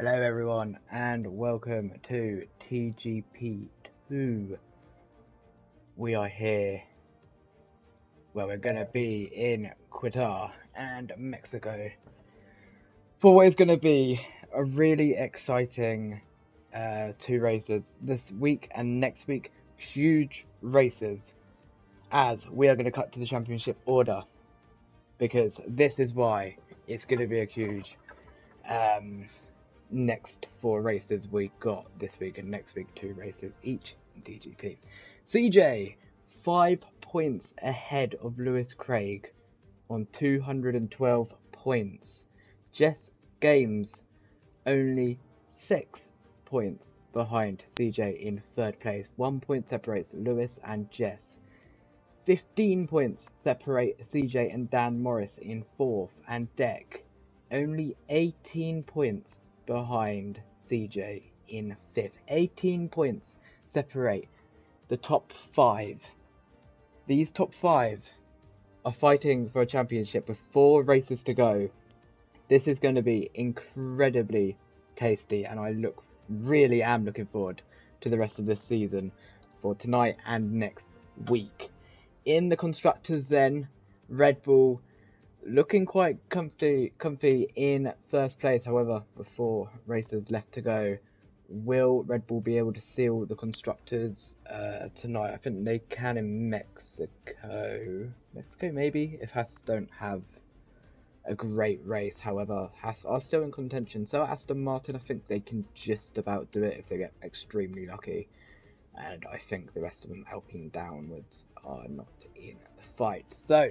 Hello everyone and welcome to TGP2. We are here where we're going to be in Qatar and Mexico for what is going to be a really exciting two races this week and next week. Huge races, as we are going to cut to the championship order, because this is why it's going to be a huge next 4 races we got this week, and next week 2 races each in TGP. CJ 5 points ahead of Lewis Craig on 212 points. Jess Games only 6 points behind CJ in 3rd place. 1 point separates Lewis and Jess. 15 points separate CJ and Dan Morris in 4th, and Deck only 18 points behind CJ in 5th. 18 points separate the top 5. These top 5 are fighting for a championship with 4 races to go. This is going to be incredibly tasty, and I really am looking forward to the rest of this season for tonight and next week. In the constructors then, Red Bull looking quite comfy in 1st place. However, with 4 races left to go, will Red Bull be able to seal the constructors tonight? I think they can in Mexico maybe, if Haas don't have a great race. However, Haas are still in contention, so Aston Martin, I think they can just about do it if they get extremely lucky. And I think the rest of them, Alpine downwards, are not in the fight. So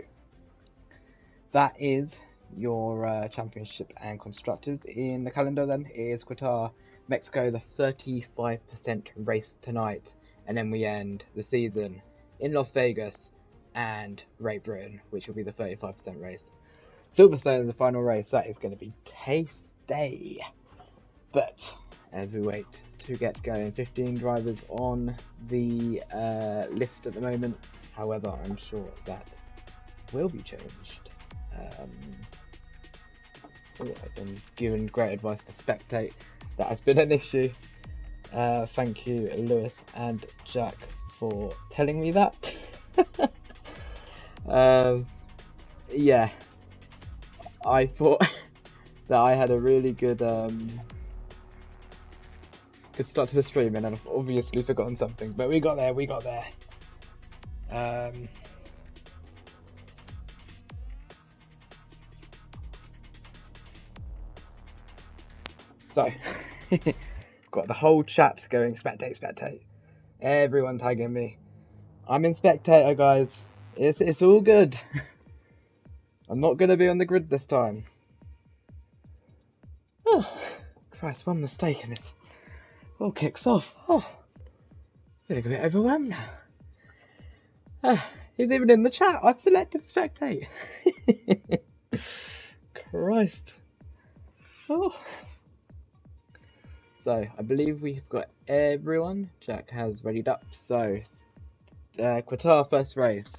that is your championship and constructors. In the calendar then is Qatar, Mexico, the 35% race tonight, and then we end the season in Las Vegas and Great Britain, which will be the 35% race. Silverstone is the final race. That is going to be tasty. But as we wait to get going, 15 drivers on the list at the moment. However, I'm sure that will be changed. I've been given great advice to spectate. That has been an issue. Thank you, Lewis and Jack, for telling me that. Yeah, I thought that I had a really good start to the stream, and I've obviously forgotten something, but we got there. So, got the whole chat going, spectate. Everyone tagging me. I'm in spectator, guys. It's all good. I'm not going to be on the grid this time. Oh, Christ, one mistake and it all kicks off. Oh, feeling a bit overwhelmed now. He's even in the chat. I've selected spectate. Christ. Oh. So, I believe we've got everyone. Jack has readied up. So, Qatar first race.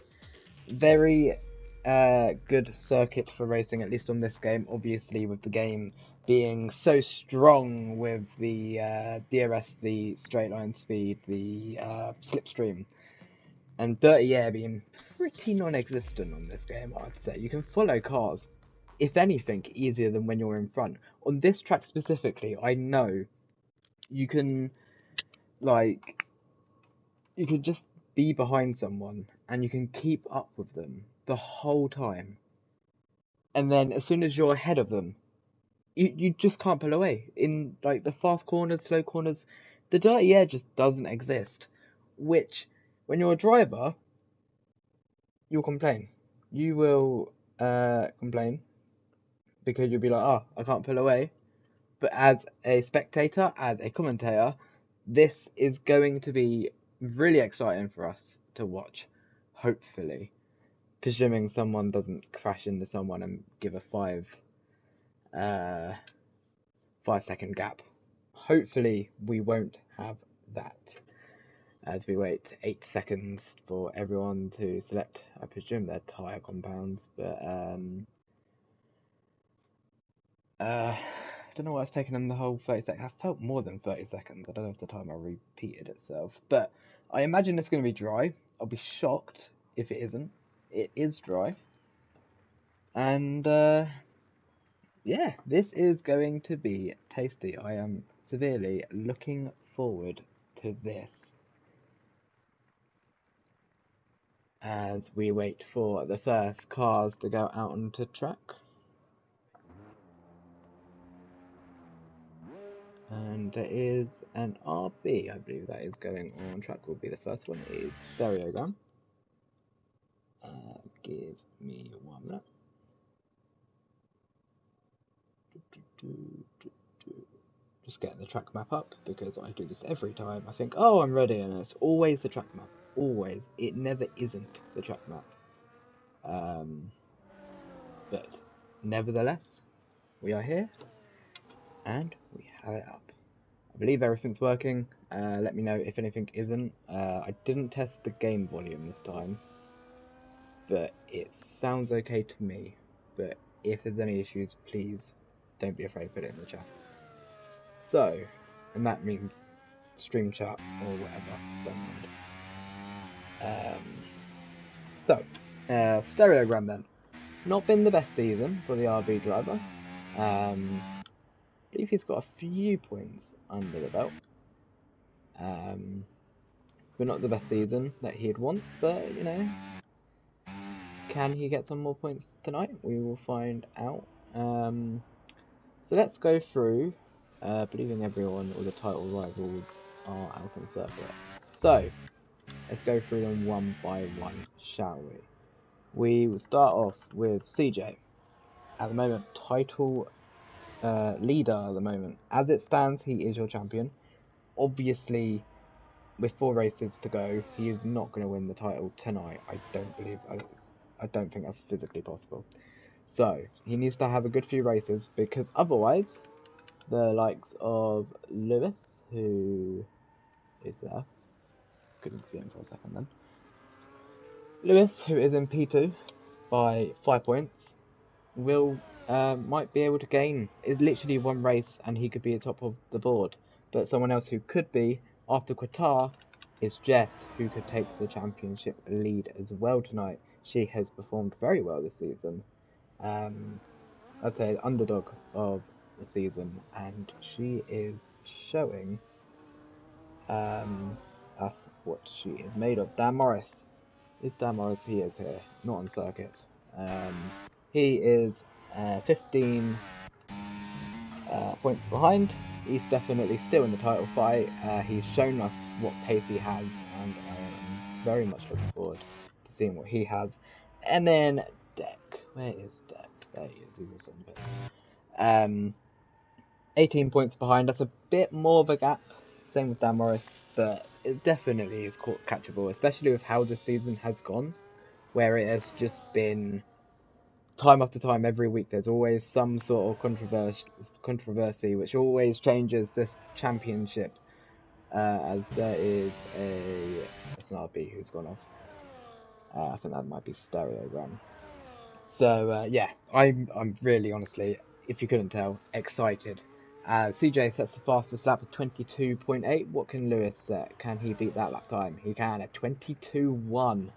Very good circuit for racing, at least on this game. Obviously, with the game being so strong with the DRS, the straight line speed, the slipstream, and dirty air being pretty non-existent on this game, I'd say. You can follow cars, if anything, easier than when you're in front. On this track specifically, I know you can just be behind someone and you can keep up with them the whole time, and then as soon as you're ahead of them, you just can't pull away. In like the fast corners, slow corners, the dirty air just doesn't exist, which when you're a driver, you'll complain. You will complain because you'll be like, oh, I can't pull away. But as a spectator, as a commentator, this is going to be really exciting for us to watch, hopefully. Presuming someone doesn't crash into someone and give a 5-second gap. Hopefully we won't have that, as we wait 8 seconds for everyone to select, I presume, their tyre compounds, but don't know why it's taken them the whole 30 seconds. I felt more than 30 seconds. I don't know if the timer repeated itself. But I imagine it's going to be dry. I'll be shocked if it isn't. It is dry. And yeah, this is going to be tasty. I am severely looking forward to this. As we wait for the first cars to go out onto track. And there is an RB, I believe that is going on track, will be the first one. It is Stereogram. Give me 1 minute. Just getting the track map up because I do this every time. I think, oh, I'm ready, and it's always the track map. Always. It never isn't the track map. But nevertheless, we are here and we have it up. I believe everything's working. Let me know if anything isn't. I didn't test the game volume this time, but it sounds okay to me. But if there's any issues, please don't be afraid to put it in the chat. So, and that means stream chat or whatever, don't mind. Stereogram then. Not been the best season for the RB driver. I believe he's got a few points under the belt. But not the best season that he'd want, but you know, can he get some more points tonight? We will find out. So let's go through, believing everyone, all the title rivals are out on circuit. So let's go through them one by one, shall we? We will start off with CJ. At the moment, title leader at the moment. As it stands, he is your champion. Obviously, with 4 races to go, he is not going to win the title tonight. I don't think that's physically possible. So he needs to have a good few races, because otherwise, the likes of Lewis, who is there, couldn't see him for a second then. Lewis, who is in P2 by 5 points, might be able to gain. It's literally 1 race and he could be at top of the board. But someone else who could be, after Qatar, is Jess, who could take the championship lead as well tonight. She has performed very well this season. I'd say the underdog of the season, and she is showing us what she is made of. Dan Morris. Is Dan Morris? He is here, not on circuit. He is 15 points behind. He's definitely still in the title fight. He's shown us what pace he has, and I am very much looking forward to seeing what he has. And then Deck. Where is Deck? There he is. He's also in this. 18 points behind. That's a bit more of a gap. Same with Dan Morris, but it definitely is catchable, especially with how the season has gone, where it has just been time after time, every week there's always some sort of controversy which always changes this championship, as there is an RB who's gone off. I think that might be Stereogram. So yeah, I'm really, honestly, if you couldn't tell, excited. CJ sets the fastest lap at 22.8. What can Lewis set? Can he beat that lap time? He can at 22.1.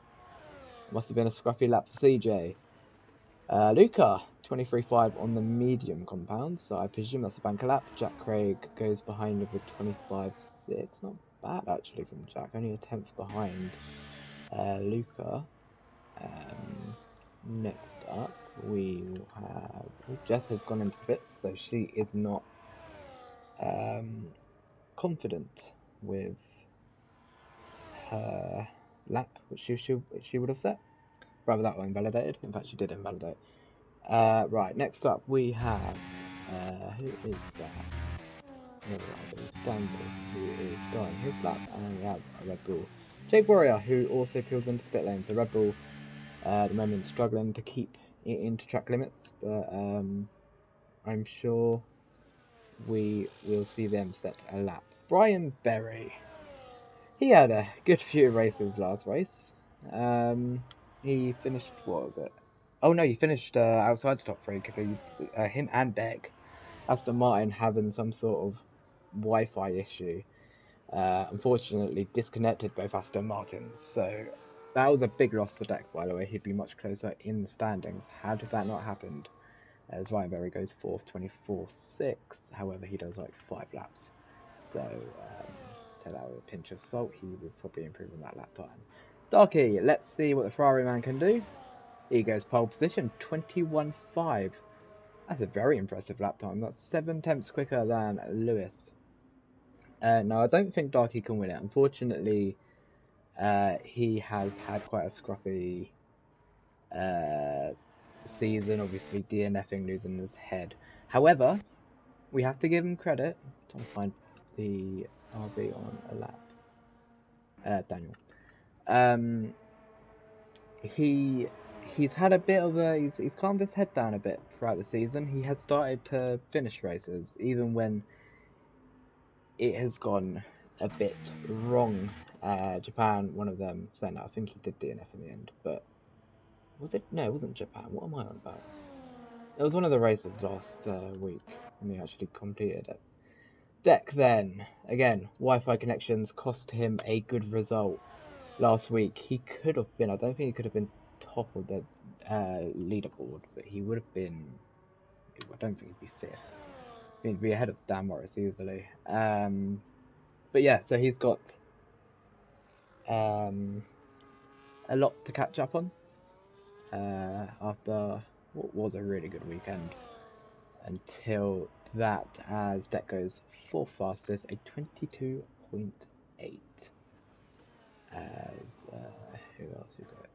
Must have been a scruffy lap for CJ. Luca, 23.5 on the medium compound, so I presume that's a banker lap. Jack Craig goes behind with a 25.6. Not bad actually from Jack, only a 10th behind Luca. Next up, we will have Jess has gone into the pits, so she is not confident with her lap, which she would have set. Rather, that one invalidated. In fact, she did invalidate. Right, next up we have, who is that? Danby, who is starting his lap, and we have a Red Bull. Jake Warrior, who also peels into the pit lane, so Red Bull, at the moment, struggling to keep it into track limits, but I'm sure we will see them set a lap. Brian Berry, he had a good few races last race. He finished, what was it? Oh no, he finished outside the top 3, because him and Deck Aston Martin having some sort of Wi-Fi issue. Unfortunately disconnected both Aston Martins, so that was a big loss for Deck, by the way. He'd be much closer in the standings had that not happened, as Ryan Berry goes 4th, 24.6. However, he does like 5 laps, so take that with a pinch of salt. He will probably improve on that lap time. Darky, let's see what the Ferrari man can do. He goes pole position, 21.5. That's a very impressive lap time. That's 7 tenths quicker than Lewis. No, I don't think Darky can win it. Unfortunately, he has had quite a scruffy season, obviously DNFing, losing his head. However, we have to give him credit. I'm trying to find the RB on a lap. Daniel. He's had a bit of a he's calmed his head down a bit throughout the season. He has started to finish races even when it has gone a bit wrong. Japan, one of them, saying that I think he did DNF in the end, but was it? No, it wasn't Japan. What am I on about? It was one of the races last week when he actually completed it. Deck then, again, Wi-Fi connections cost him a good result last week. He could have been, I don't think he could have been top of the leaderboard, but he would have been, I don't think he'd be 5th. He'd be ahead of Dan Morris easily. But yeah, so he's got a lot to catch up on after what was a really good weekend until that, as Deck goes 4th fastest, a 22.8. As who else we got?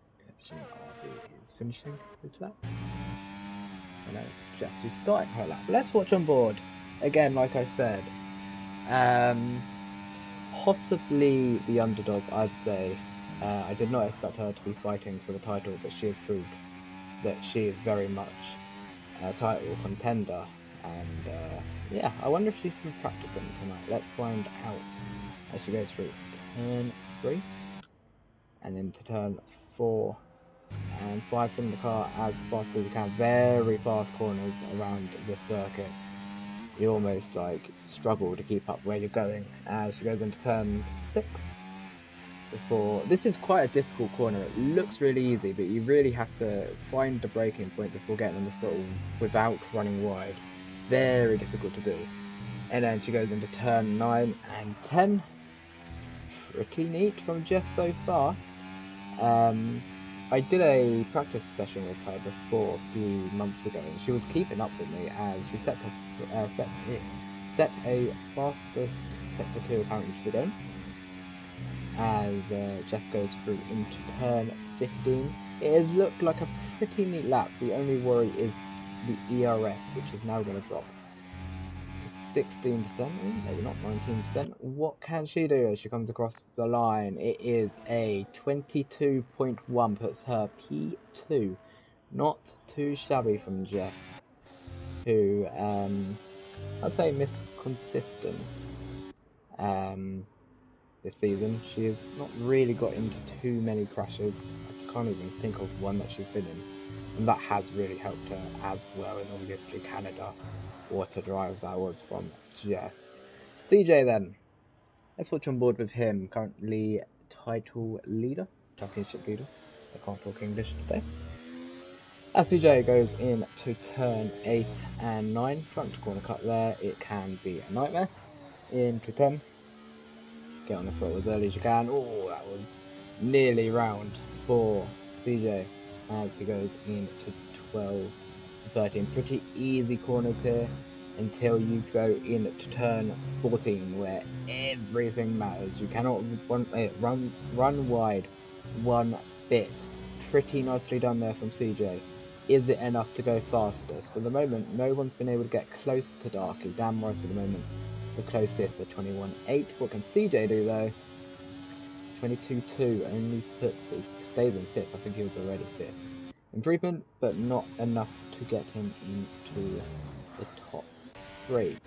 RB is finishing his lap. And that's Jess who's starting her lap. Let's watch on board again. Like I said, possibly the underdog, I'd say. I did not expect her to be fighting for the title, but she has proved that she is very much a title contender. And yeah, I wonder if she's been practicing tonight. Let's find out as she goes through turn 3 and into turn 4 and 5 from the car as fast as you can. Very fast corners around the circuit. You almost like struggle to keep up where you're going as she goes into turn 6. Before this is quite a difficult corner. It looks really easy, but you really have to find the braking point before getting on the throttle without running wide. Very difficult to do. And then she goes into turn 9 and 10. Pretty neat from Jess so far. I did a practice session with her before a few months ago, and she was keeping up with me as she set a fastest sector 2 apparently to the game. As Jess goes through into turn 15. It has looked like a pretty neat lap. The only worry is the ERS, which is now going to drop to 16%, maybe not 19%. What can she do as she comes across the line? It is a 22.1, puts her P2. Not too shabby from Jess, who I'd say consistent. This season. She has not really got into too many crashes. I can't even think of one that she's been in, and that has really helped her as well. And obviously Canada, what a drive that was from Jess. CJ then, let's watch on board with him. Currently title leader, championship leader. I can't talk English today. As CJ goes in to turn 8 and 9, front corner cut there, it can be a nightmare. Into 10. Get on the throttle as early as you can. Oh, that was nearly round for CJ as he goes into 12, 13. Pretty easy corners here until you go into turn 14 where everything matters. You cannot run wide one bit. Pretty nicely done there from CJ. Is it enough to go fastest? At the moment, no one's been able to get close to Darky. Dan Morris at the moment the closest at 21.8. What can CJ do though? 22.2 only stays in 5th. I think he was already 5th. Improvement, but not enough to get him into the top 3.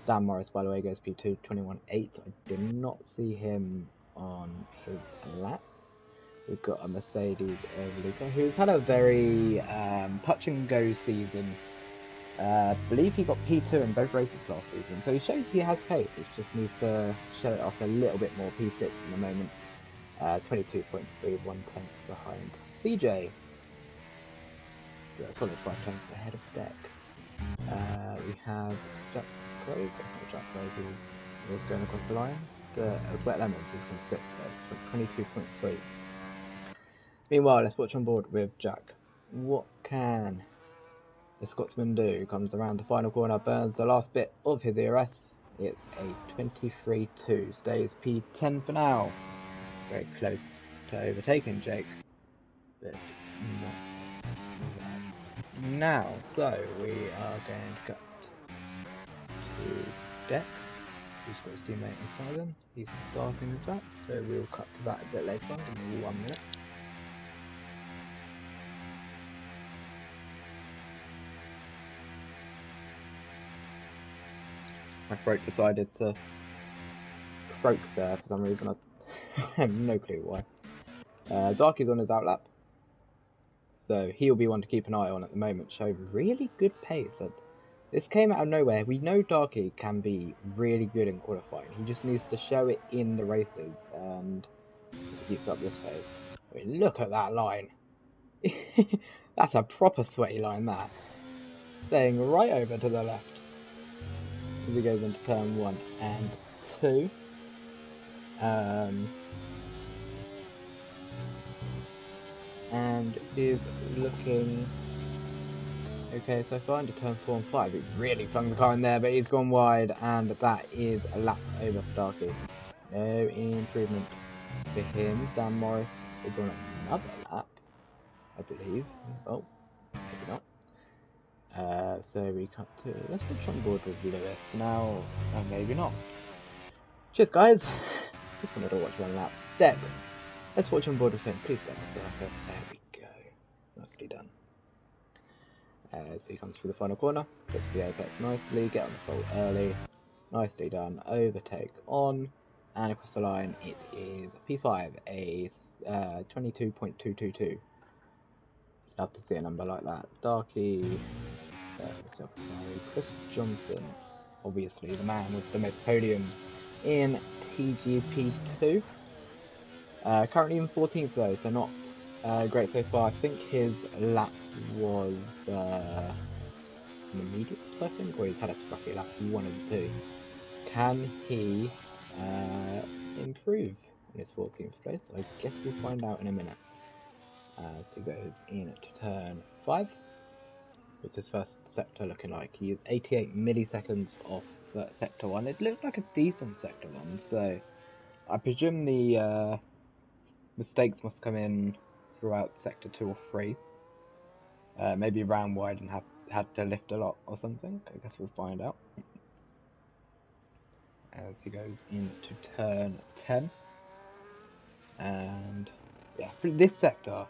Dan Morris, by the way, goes P2, 21.8. I did not see him on his lap. We've got a Mercedes of Luca, who's had a very touch and go season I believe he got P2 in both races last season, so he shows he has pace. He just needs to show it off a little bit more. P6 in the moment, 22.3, 1/10 behind CJ. That's solid 5 tenths ahead of Deck. We have Jack Craig, Jack Craig who was going across the line, but as Wet Lemons who's going to sit first for 22.3. Meanwhile, let's watch on board with Jack. What can the Scotsman do? Comes around the final corner, burns the last bit of his ERS. It's a 23.2, stays P10 for now. Very close to overtaking Jake, but not right now. So we are going to cut to Deck, who's got his teammate in front of him. He's starting his lap, so we'll cut to that a bit later on. Give me 1 minute. My throat decided to croak there for some reason. I have no clue why. Darky's on his outlap, so he'll be one to keep an eye on at the moment. Showed really good pace. This came out of nowhere. We know Darky can be really good in qualifying. He just needs to show it in the races, and if he keeps up this pace. I mean, look at that line. That's a proper sweaty line, that. Staying right over to the left as he goes into turn 1 and 2. And is looking okay so far into turn 4 and 5. He really flung the car in there, but he's gone wide, and that is a lap over for Darky. No improvement for him. Dan Morris is on another lap, I believe. Oh, maybe not. So we cut to, let's watch on board with Lewis now. Maybe not. Cheers, guys. Just wanted to watch one lap. Deck. Let's watch on board with him. Please don't mess it up. There we go. Nicely done. So he comes through the final corner, clips the apex nicely, get on the fault early. Nicely done. Overtake on, and across the line it is P5, a 22.222. Love to see a number like that. Darky, Chris Johnson, obviously the man with the most podiums in TGP2. Currently in 14th though, so not great so far. I think his lap was the mediums, I think, or he's had a scruffy lap, one of the two. Can he improve in his 14th place? I guess we'll find out in a minute. As he goes in to turn 5. What's his first sector looking like? He is 88 milliseconds off sector 1. It looked like a decent sector 1, so I presume the mistakes must come in throughout sector 2 or 3. Maybe ran wide and had to lift a lot or something. I guess we'll find out as he goes into turn 10. And yeah, this sector,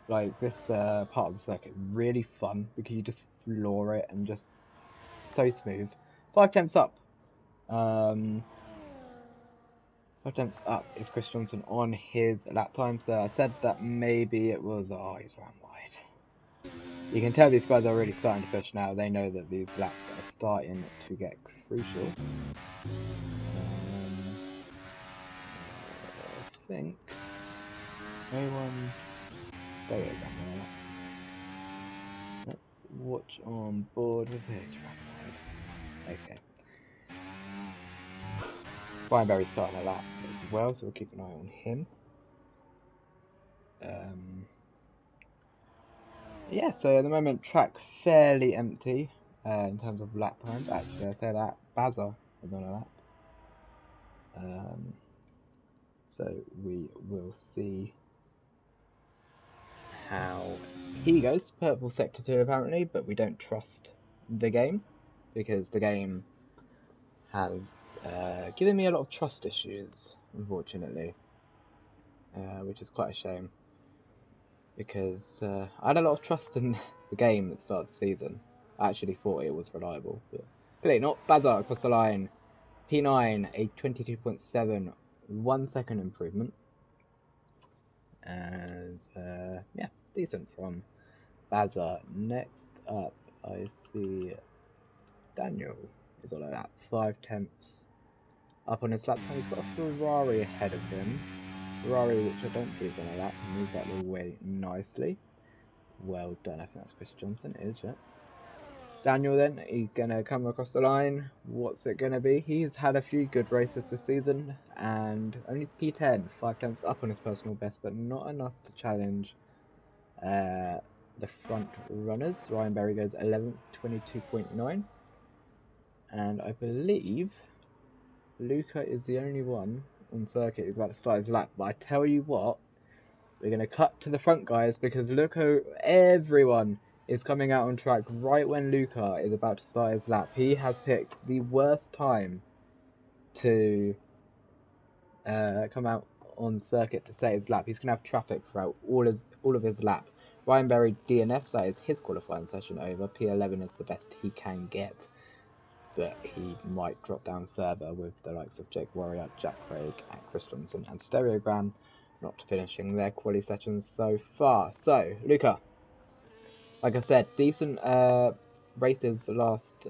like this part of the circuit, really fun because you just floor it and just so smooth. 5 temps up. 5 temps up is Chris Johnson on his lap time. So I said that maybe it was, oh, he's ran wide. You can tell these guys are already starting to push now. They know that these laps are starting to get crucial. I think anyone stay over there. Let's watch on board with his run wide. Okay. Brian Berry's starting a lap as well, so we'll keep an eye on him. Yeah, so at the moment track fairly empty in terms of lap times. Actually, I say that Bazza is on a lap. So we will see how he goes. Purple sector 2 apparently, but we don't trust the game because the game has given me a lot of trust issues, unfortunately, which is quite a shame because I had a lot of trust in the game at the start of the season. I actually thought it was reliable, but clearly not. Bazar across the line, P9, a 22.7, 1 second improvement. And yeah, decent from Bazar. Next up I see Daniel is on a lap, 5 tenths up on his lap time. He's got a Ferrari ahead of him. Ferrari, which I don't believe is on a lap, moves out of the way nicely. Well done. I think that's Chris Johnson. It is, yeah. Daniel then, he's going to come across the line. What's it going to be? He's had a few good races this season, and only P10, 5 tenths up on his personal best, but not enough to challenge the front runners. Ryan Berry goes 11th, 22.9. And I believe Luca is the only one on circuit who's about to start his lap. But I tell you what, we're going to cut to the front, guys, because Luca, everyone is coming out on track right when Luca is about to start his lap. He has picked the worst time to come out on circuit to set his lap. He's going to have traffic throughout all of his lap. Ryan Berry DNFs, that is his qualifying session over. P11 is the best he can get, but he might drop down further with the likes of Jake Warrior, Jack Craig, and Chris Johnson and Stereogram not finishing their quali sessions so far. So, Luca, like I said, decent races last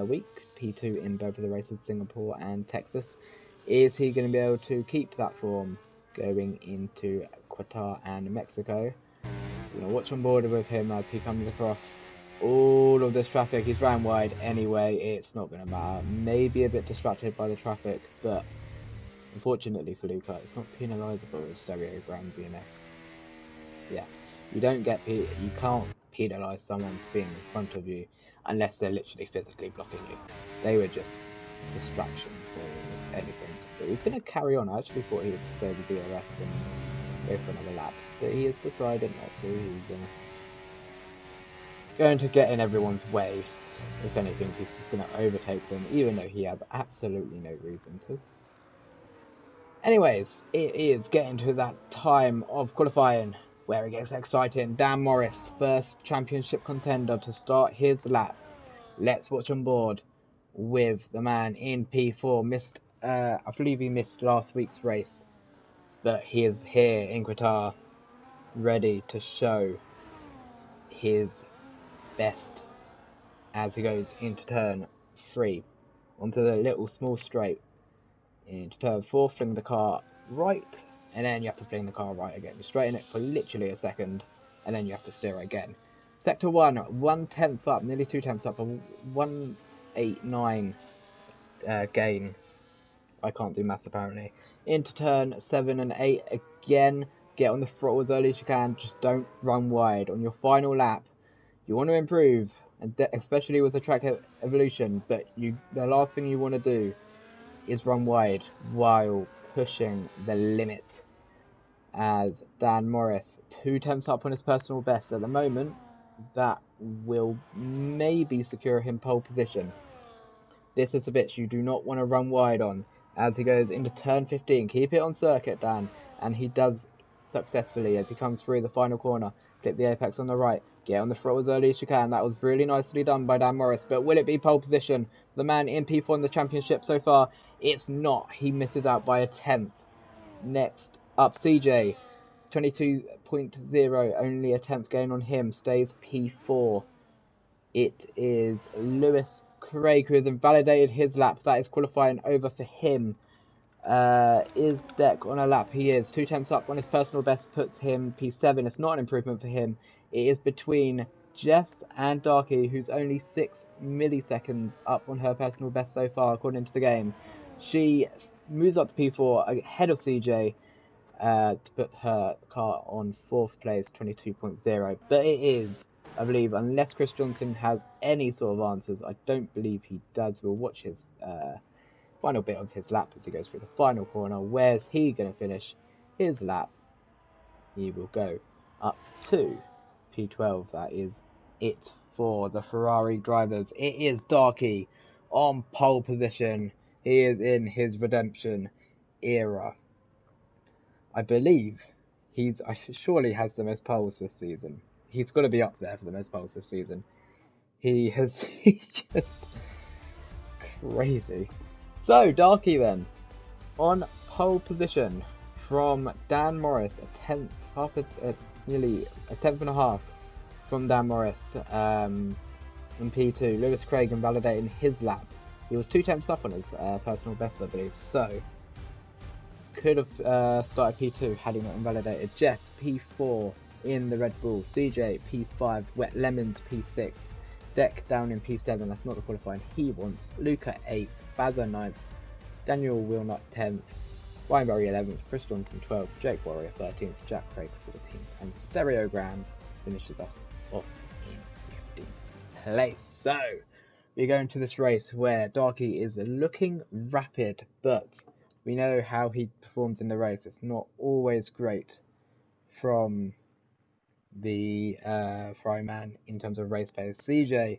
week. P2 in both of the races, Singapore and Texas. Is he going to be able to keep that form going into Qatar and Mexico? We're going to watch on board with him as he comes across all of this traffic. He's ran wide anyway. It's not going to matter. Maybe a bit distracted by the traffic, but unfortunately for Luca, it's not penalisable as Stereogram DNFs. Yeah, you can't penalise someone for being in front of you unless they're literally physically blocking you. They were just distractions more than anything. But he's going to carry on. I actually thought he would stay the DRS and go for another lap, but he has decided not to. He's going to get in everyone's way. If anything, he's going to overtake them, even though he has absolutely no reason to. Anyways, it is getting to that time of qualifying where it gets exciting. Dan Morris, first championship contender to start his lap. Let's watch on board with the man in P4. I believe he missed last week's race, but he is here in Qatar, ready to show his best as he goes into turn 3 onto the little small straight. Into turn 4, fling the car right, and then you have to fling the car right again. You straighten it for literally a second, and then you have to steer again. Sector 1, 1/10 up, nearly 2 tenths up, a 189 gain. I can't do maths apparently. Into turn 7 and 8 again. Get on the throttle as early as you can. Just don't run wide. On your final lap, you want to improve, and especially with the track evolution, but the last thing you want to do is run wide while pushing the limit. As Dan Morris, 2 tenths up on his personal best at the moment, that will maybe secure him pole position. This is the bit you do not want to run wide on as he goes into turn 15. Keep it on circuit, Dan, and he does successfully as he comes through the final corner. Clip the apex on the right. Get on the throttle as early as you can. That was really nicely done by Dan Morris, but will it be pole position? The man in P4 in the championship so far? It's not. He misses out by a 10th. Next up, CJ. 22.0, only a 10th gain on him, stays P4. It is Lewis Craig who has invalidated his lap. That is qualifying over for him. Is Deck on a lap? He is. 2 tenths up on his personal best puts him P7. It's not an improvement for him. It is between Jess and Darky, who's only 6 milliseconds up on her personal best so far, according to the game. She moves up to P4 ahead of CJ to put her car on 4th place, 22.0. But it is, I believe, unless Chris Johnson has any sort of answers, I don't believe he does. We'll watch his final bit of his lap as he goes through the final corner. Where's he going to finish his lap? He will go up to P12. That is it for the Ferrari drivers. It is Darky on pole position. He is in his redemption era. I believe I surely has the most poles this season. He's got to be up there for the most poles this season. He's just crazy. So, Darky then, on pole position from Dan Morris, nearly a tenth and a half from Dan Morris. in P2. Lewis Craig invalidating his lap. He was 2 tenths up on his personal best, I believe, so could have started P2 had he not invalidated. Jess P4 in the Red Bull. CJ P5. Wet Lemons P6. Deck down in P7. That's not the qualifying he wants. Luca 8th. Bazza 9th. Daniel Wilnut 10th. Ryan Murray 11th. Chris Johnson 12th. Jake Warrior 13th. Jack Craig 14th. And Stereogram finishes us off in 15th place. So we go into this race where Darky is looking rapid, but we know how he performs in the race. It's not always great from the Fryman in terms of race pace. CJ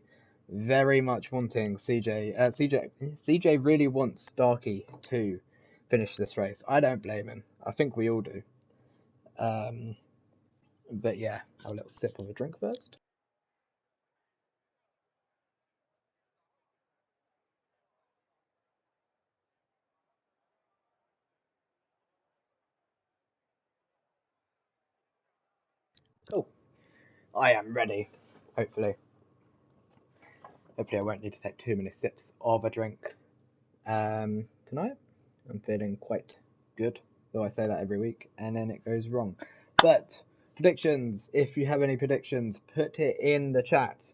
very much wanting CJ really wants Darky to finish this race. I don't blame him. I think we all do. But yeah, have a little sip of a drink first. Cool. I am ready. Hopefully. Hopefully I won't need to take too many sips of a drink tonight. I'm feeling quite good, though I say that every week and then it goes wrong. But predictions, if you have any predictions, put it in the chat.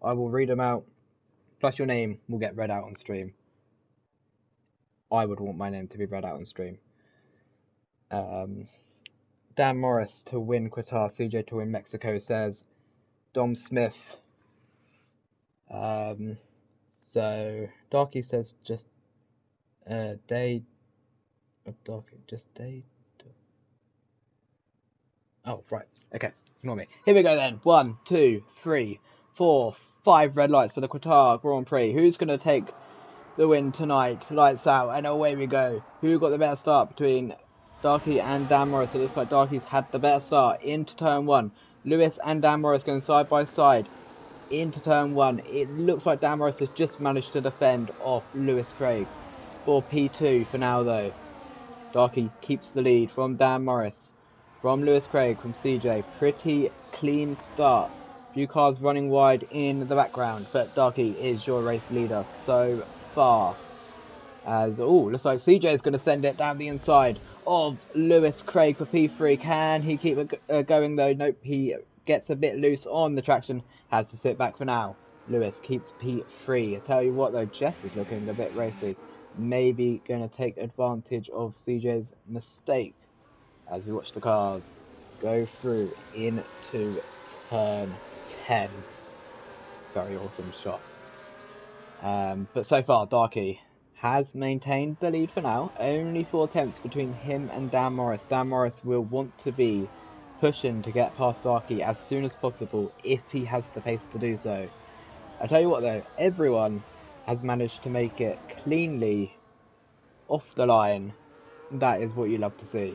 I will read them out, plus your name will get read out on stream. I would want my name to be read out on stream. Dan Morris to win Qatar, CJ to win Mexico, says Dom Smith. So Darky says just day. Darky just day. Oh right, okay, ignore me. Here we go then. 1, 2, 3, 4, 5 red lights for the Qatar Grand Prix. Who's gonna take the win tonight? Lights out, and away we go. Who got the better start between Darky and Dan Morris? It looks like Darky's had the better start into turn 1. Lewis and Dan Morris going side by side into turn 1. It looks like Dan Morris has just managed to defend off Lewis Craig for P2 for now though. Darky keeps the lead from Dan Morris, from Lewis Craig, from CJ. Pretty clean start. Few cars running wide in the background, but Darky is your race leader so far. As, looks like CJ is going to send it down the inside of Lewis Craig for P3. Can he keep it going though? Nope, he gets a bit loose on the traction. Has to sit back for now. Lewis keeps P3. I tell you what though, Jess is looking a bit racy. Maybe going to take advantage of CJ's mistake as we watch the cars go through into turn 10. Very awesome shot. But so far, Darky has maintained the lead for now. Only 4 tenths between him and Dan Morris. Dan Morris will want to be pushing to get past Darky as soon as possible if he has the pace to do so. I tell you what though, everyone has managed to make it cleanly off the line. That is what you love to see.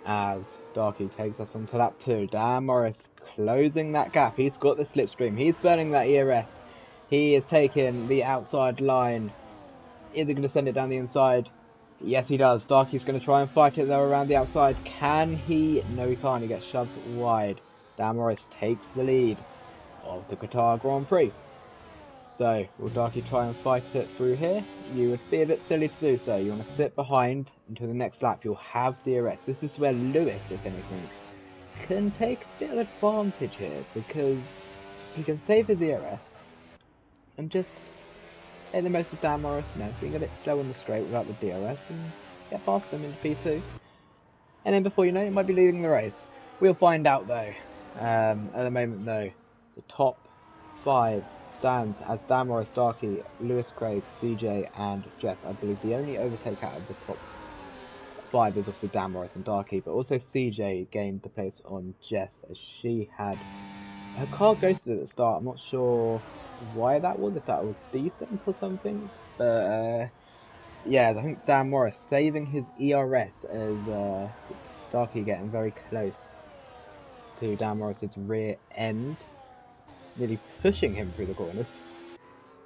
As Darky takes us onto lap 2. Dan Morris closing that gap. He's got the slipstream. He's burning that ERS. He is taking the outside line. Is he going to send it down the inside? Yes, he does. Darky's going to try and fight it though around the outside. Can he? No, he can't. He gets shoved wide. Dan Morris takes the lead of the Qatar Grand Prix. So, will Darky try and fight it through here? You would be a bit silly to do so. You want to sit behind until the next lap. You'll have DRS. This is where Lewis, if anything, can take a bit of advantage here because he can save his DRS and just make the most of Dan Morris, being a bit slow on the straight without the DRS and get past him into P2. And then before you know it, might be leading the race. We'll find out though. At the moment though, the top 5 stands as Dan Morris, Darky, Lewis Craig, CJ and Jess. I believe the only overtake out of the top 5 is obviously Dan Morris and Darky, but also CJ gained the place on Jess as she had her car ghosted at the start. I'm not sure why that was, if that was decent or something, but yeah, I think Dan Morris saving his ERS as Darky getting very close to Dan Morris's rear end, nearly pushing him through the corners.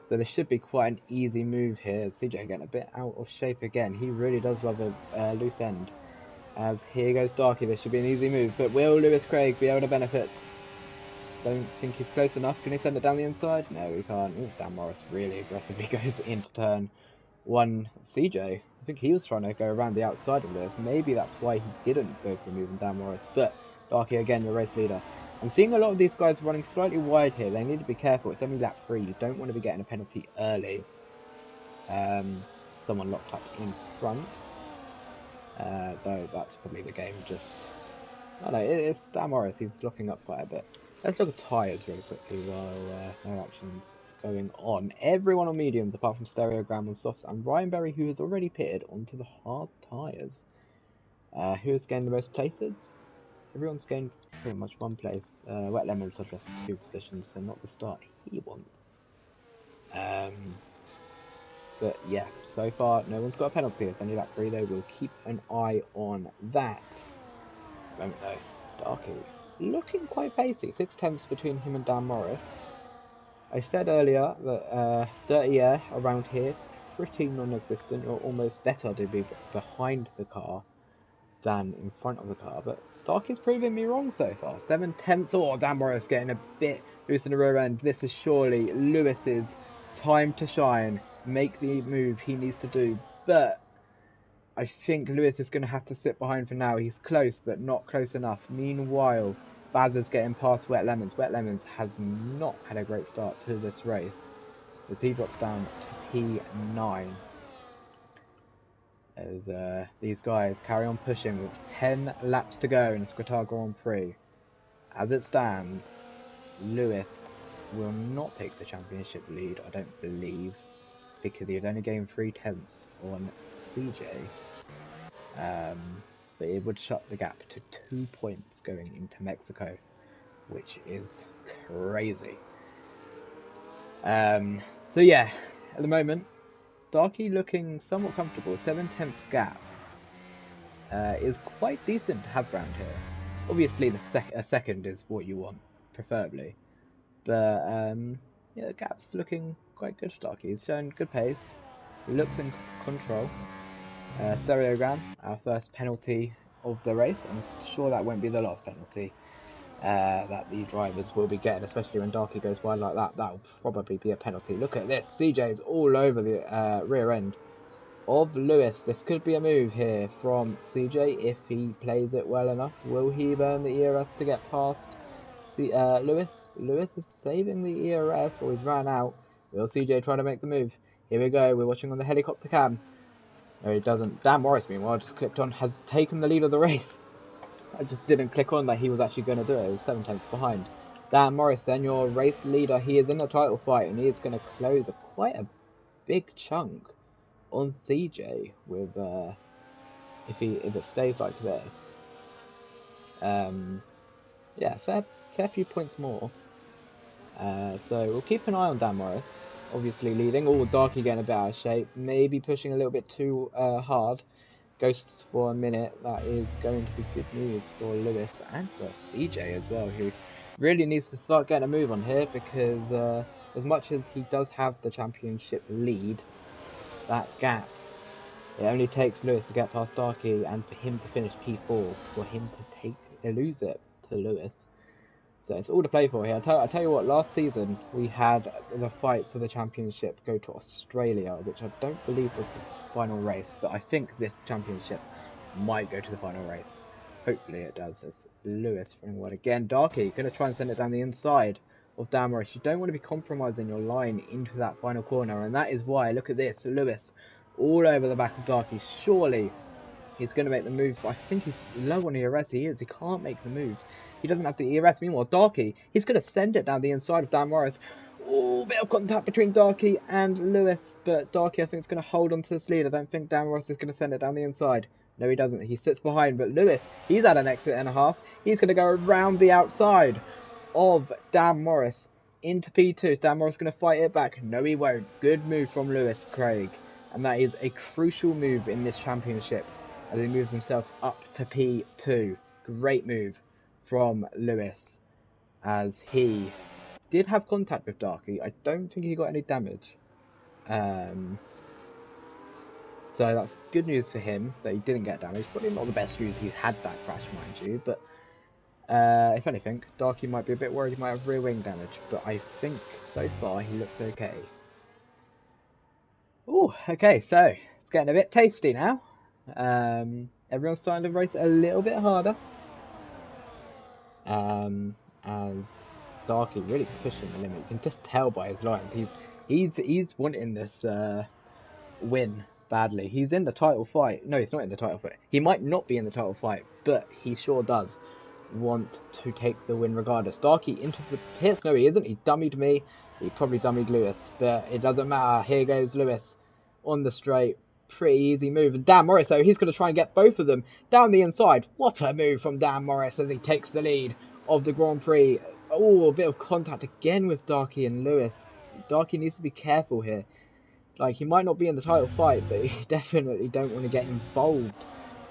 So this should be quite an easy move here. CJ getting a bit out of shape again. He really does love a loose end. As here goes Darky. This should be an easy move, but will Lewis Craig be able to benefit? don't think he's close enough. Can he send it down the inside? No, he can't. Ooh, Dan Morris really aggressively goes into turn 1 CJ. I think he was trying to go around the outside of Lewis. Maybe that's why he didn't go for the move on Dan Morris. But Darky, again, your race leader. I'm seeing a lot of these guys running slightly wide here. They need to be careful. It's only lap 3. You don't want to be getting a penalty early. Someone locked up in front. Though that's probably the game just... Oh no, it's Dan Morris. He's locking up quite a bit. Let's look at tyres really quickly while no action's going on. Everyone on mediums apart from Stereogram on softs and Ryan Berry, who has already pitted onto the hard tyres. Who has gained the most places? Everyone's gained pretty much 1 place. Wet Lemons have lost 2 positions, so not the start he wants. But yeah, so far no one's got a penalty. It's only lap 3 though. We'll keep an eye on that. Moment though, Darky looking quite pacey. 6 tenths between him and Dan Morris. I said earlier that dirty air around here pretty non-existent. You're almost better to be behind the car than in front of the car, but Darky's proving me wrong so far. 7 tenths. Oh, Dan Morris getting a bit loose in the rear end. This is surely Lewis's time to shine, make the move he needs to do, but I think Lewis is going to have to sit behind for now. He's close, but not close enough. Meanwhile, Baz is getting past Wet Lemons. Wet Lemons has not had a great start to this race, as he drops down to P9. As these guys carry on pushing with 10 laps to go in the Qatar Grand Prix. As it stands, Lewis will not take the championship lead, I don't believe, because he had only gained 3 tenths on CJ. But it would shut the gap to 2 points going into Mexico, which is crazy. So yeah, at the moment, Darky looking somewhat comfortable. 7/10 gap is quite decent to have around here. Obviously, a second is what you want, preferably. But yeah, the gap's looking quite good for Darky. He's showing good pace. He looks in control. Stereogram, our first penalty of the race. I'm sure that won't be the last penalty that the drivers will be getting, especially when Darky goes wide like that. That will probably be a penalty. Look at this. CJ is all over the rear end of Lewis. This could be a move here from CJ if he plays it well enough. Will he burn the ERS to get past Lewis? Lewis is saving the ERS, or he's ran out. Will CJ try to make the move? Here we go. We're watching on the helicopter cam. No, he doesn't. Dan Morris, meanwhile, just clicked on, has taken the lead of the race. I just didn't click on that he was actually going to do it. It was 7 tenths behind. Dan Morris, then your race leader. He is in a title fight, and he is going to close quite a big chunk on CJ with if it stays like this. Yeah, fair few points more. So we'll keep an eye on Dan Morris. Obviously leading. Oh, Darky getting a bit out of shape. Maybe pushing a little bit too hard. Ghosts for a minute. That is going to be good news for Lewis and for CJ as well, who really needs to start getting a move on here, because as much as he does have the championship lead, that gap, it only takes Lewis to get past Darky and for him to finish P4 for him to lose it to Lewis. So it's all to play for here. I tell you what, last season we had the fight for the championship go to Australia, which I don't believe was the final race, but I think this championship might go to the final race. Hopefully it does. It's Lewis running wide again. Darky going to try and send it down the inside of Dan Morris. You don't want to be compromising your line into that final corner, and that is why, look at this, Lewis all over the back of Darky. Surely he's going to make the move. I think he's low on ERS. He is. He can't make the move. He doesn't have the ERS. Meanwhile, Darky, he's going to send it down the inside of Dan Morris. Oh, bit of contact between Darky and Lewis. But Darky, I think, is going to hold on to this lead. I don't think Dan Morris is going to send it down the inside. No, he doesn't. He sits behind. But Lewis, he's at an exit and a half. He's going to go around the outside of Dan Morris into P2. Dan Morris going to fight it back. No, he won't. Good move from Lewis Craig. And that is a crucial move in this championship, as he moves himself up to P2. Great move from Lewis, as he did have contact with Darky. I don't think he got any damage. So that's good news for him that he didn't get damaged. Probably not the best news he's had that crash, mind you. But If anything, Darky might be a bit worried he might have rear wing damage, but I think so far he looks okay. Oh, okay, so it's getting a bit tasty now. Everyone's starting to race a little bit harder. As Darky really pushing the limit. You can just tell by his lines. He's wanting this win badly. He's in the title fight. No, he's not in the title fight. He might not be in the title fight, but he sure does want to take the win regardless. Darky into the pits. No, he isn't. He dummied me. He probably dummied Lewis, but it doesn't matter. Here goes Lewis on the straight. Pretty easy move. And Dan Morris, though, he's going to try and get both of them down the inside. What a move from Dan Morris as he takes the lead of the Grand Prix. Oh, a bit of contact again with Darky and Lewis. Darky needs to be careful here. Like, he might not be in the title fight, but you definitely don't want to get involved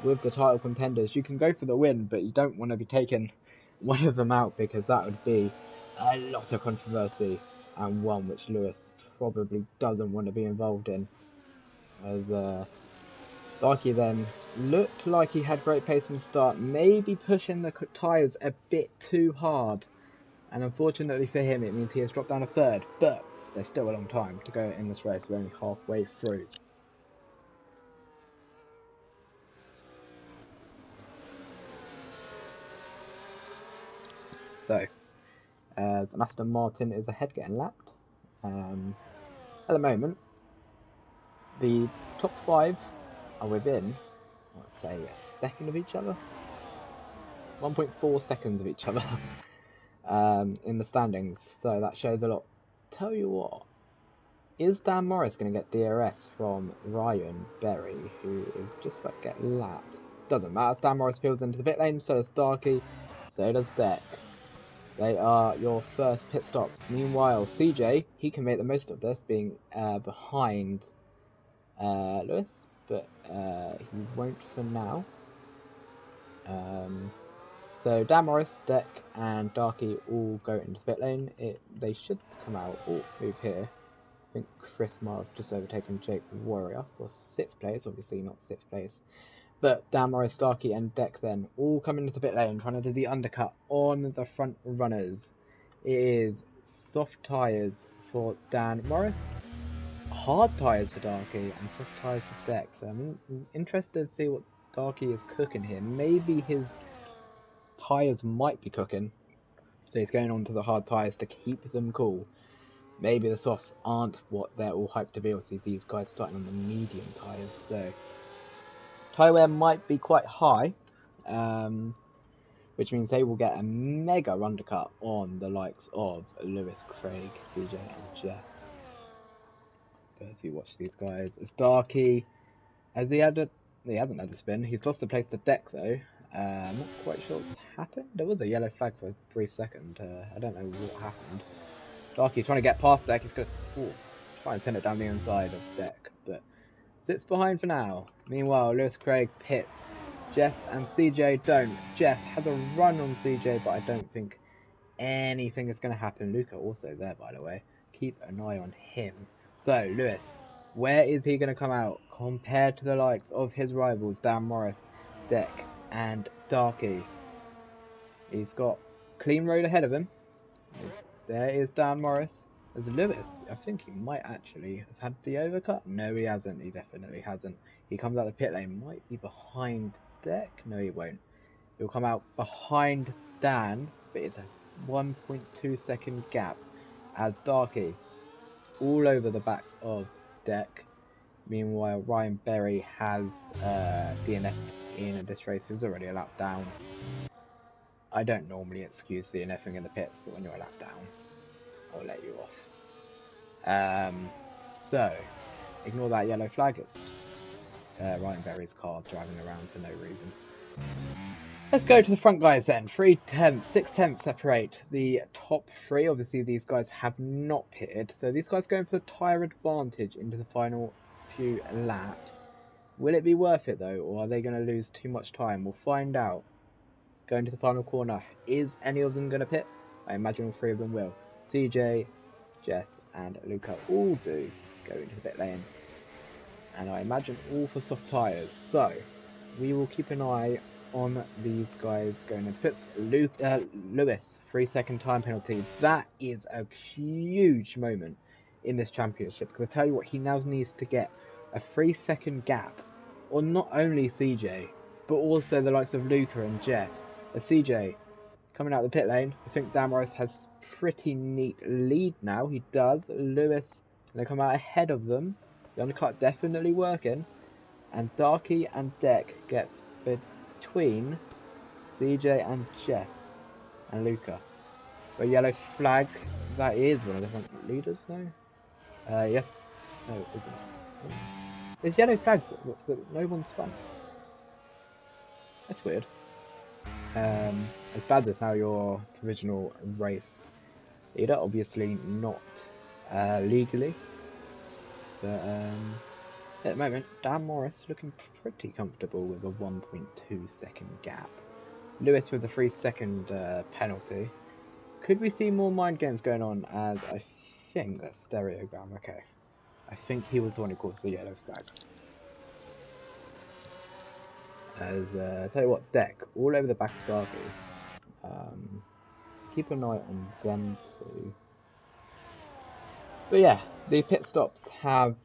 with the title contenders. You can go for the win, but you don't want to be taking one of them out, because that would be a lot of controversy, and one which Lewis probably doesn't want to be involved in. As Darky then looked like he had great pace from the start, maybe pushing the tyres a bit too hard, and unfortunately for him it means he has dropped down a third, but there's still a long time to go in this race. We're only halfway through. So, as Aston Martin is ahead getting lapped, at the moment, the top 5 are within, let's say, a second of each other. 1.4 seconds of each other in the standings, so that shows a lot. Tell you what, is Dan Morris going to get DRS from Ryan Berry, who is just about to get lapped? Doesn't matter, Dan Morris peels into the pit lane, so does Darky, so does Deck. They are your first pit stops. Meanwhile, CJ, he can make the most of this, being behind Lewis, but he won't for now. So Dan Morris, Deck, and Darky all go into the pit lane. They should come out. Oh, move here. I think Chris might have just overtaken Jake Warrior for 6th place, obviously not 6th place. But Dan Morris, Darky, and Deck then all come into the pit lane, trying to do the undercut on the front runners. It is soft tyres for Dan Morris, hard tyres for Darky, and soft tyres for Deck. So I'm interested to see what Darky is cooking here. Maybe his tyres might be cooking, so he's going on to the hard tyres to keep them cool. Maybe the softs aren't what they're all hyped to be. Obviously, these guys starting on the medium tyres, so tyre wear might be quite high, which means they will get a mega undercut on the likes of Lewis, Craig, CJ, and Jess. But as we watch these guys, it's Darky. Has he hasn't had a spin. He's lost the place to Deck though. I'm not quite sure what's happened. There was a yellow flag for a brief second. I don't know what happened. Darky trying to get past Deck. He's going to try and send it down the inside of Deck, but sits behind for now. Meanwhile, Lewis, Craig pits. Jess and CJ don't. Jess has a run on CJ, but I don't think anything is going to happen. Luca also there, by the way. Keep an eye on him. So, Lewis, where is he going to come out compared to the likes of his rivals, Dan Morris, Deck, and Darky? He's got clean road ahead of him. There is Dan Morris. As Lewis, I think he might actually have had the overcut. No, he hasn't. He definitely hasn't. He comes out the pit lane, might be behind Deck. No, he won't. He'll come out behind Dan, but it's a 1.2 second gap as Darky all over the back of Deck. Meanwhile, Ryan Berry has DNF'd in this race. He was already a lap down. I don't normally excuse DNFing in the pits, but when you're a lap down, I'll let you off. So, ignore that yellow flag. It's just Ryan Berry's car driving around for no reason. Let's go to the front guys then. 6 tenths separate the top 3. Obviously, these guys have not pitted, so these guys going for the tyre advantage into the final few laps. Will it be worth it though, or are they going to lose too much time? We'll find out. Going to the final corner, is any of them going to pit? I imagine all 3 of them will. CJ, Jess, and Luca all do go into the pit lane, and I imagine all for soft tyres. So we will keep an eye on these guys going into pits. Lewis, 3-second time penalty. That is a huge moment in this championship, because I tell you what, he now needs to get a 3-second gap on not only CJ, but also the likes of Luca and Jess. As CJ coming out of the pit lane, I think Dan Morris has pretty neat lead now. He does. Lewis going to come out ahead of them. The undercut definitely working. And Darky and Deck gets between CJ and Jess and Luca. A yellow flag, that is one of the front leaders, no? Yes, no it isn't. There's yellow flags that no one spun. That's weird. As bad as now your provisional race leader, obviously not legally. But at the moment, Dan Morris looking pretty comfortable with a 1.2 second gap. Lewis with the 3-second penalty. Could we see more mind games going on? As I think that's stereogram. Okay, I think he was the one who caused the yellow flag. As tell you what, Deck all over the back of Darby. Keep an eye on them too. But yeah, the pit stops have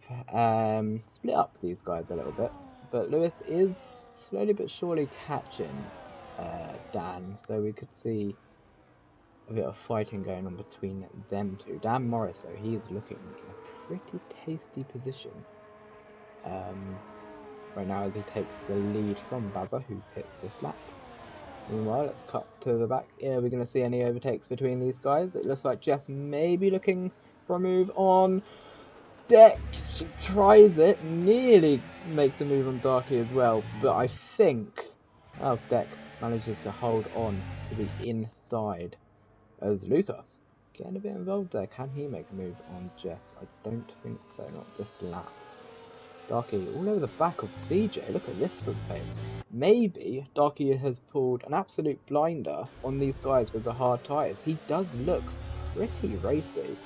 split up these guys a little bit, but Lewis is slowly but surely catching Dan, so we could see a bit of fighting going on between them two. Dan Morris, though, he is looking in a pretty tasty position right now as he takes the lead from Bazza, who pits this lap. Meanwhile, let's cut to the back. Yeah, we're going to see any overtakes between these guys. It looks like Jess may be looking for a move on Deck. She tries it, nearly makes a move on Darky as well, but I think Deck manages to hold on to the inside as Luca getting a bit involved there. Can he make a move on Jess? I don't think so, not this lap. Darky all over the back of CJ. Look at this front face. Maybe Darky has pulled an absolute blinder on these guys with the hard tyres. He does look pretty racy,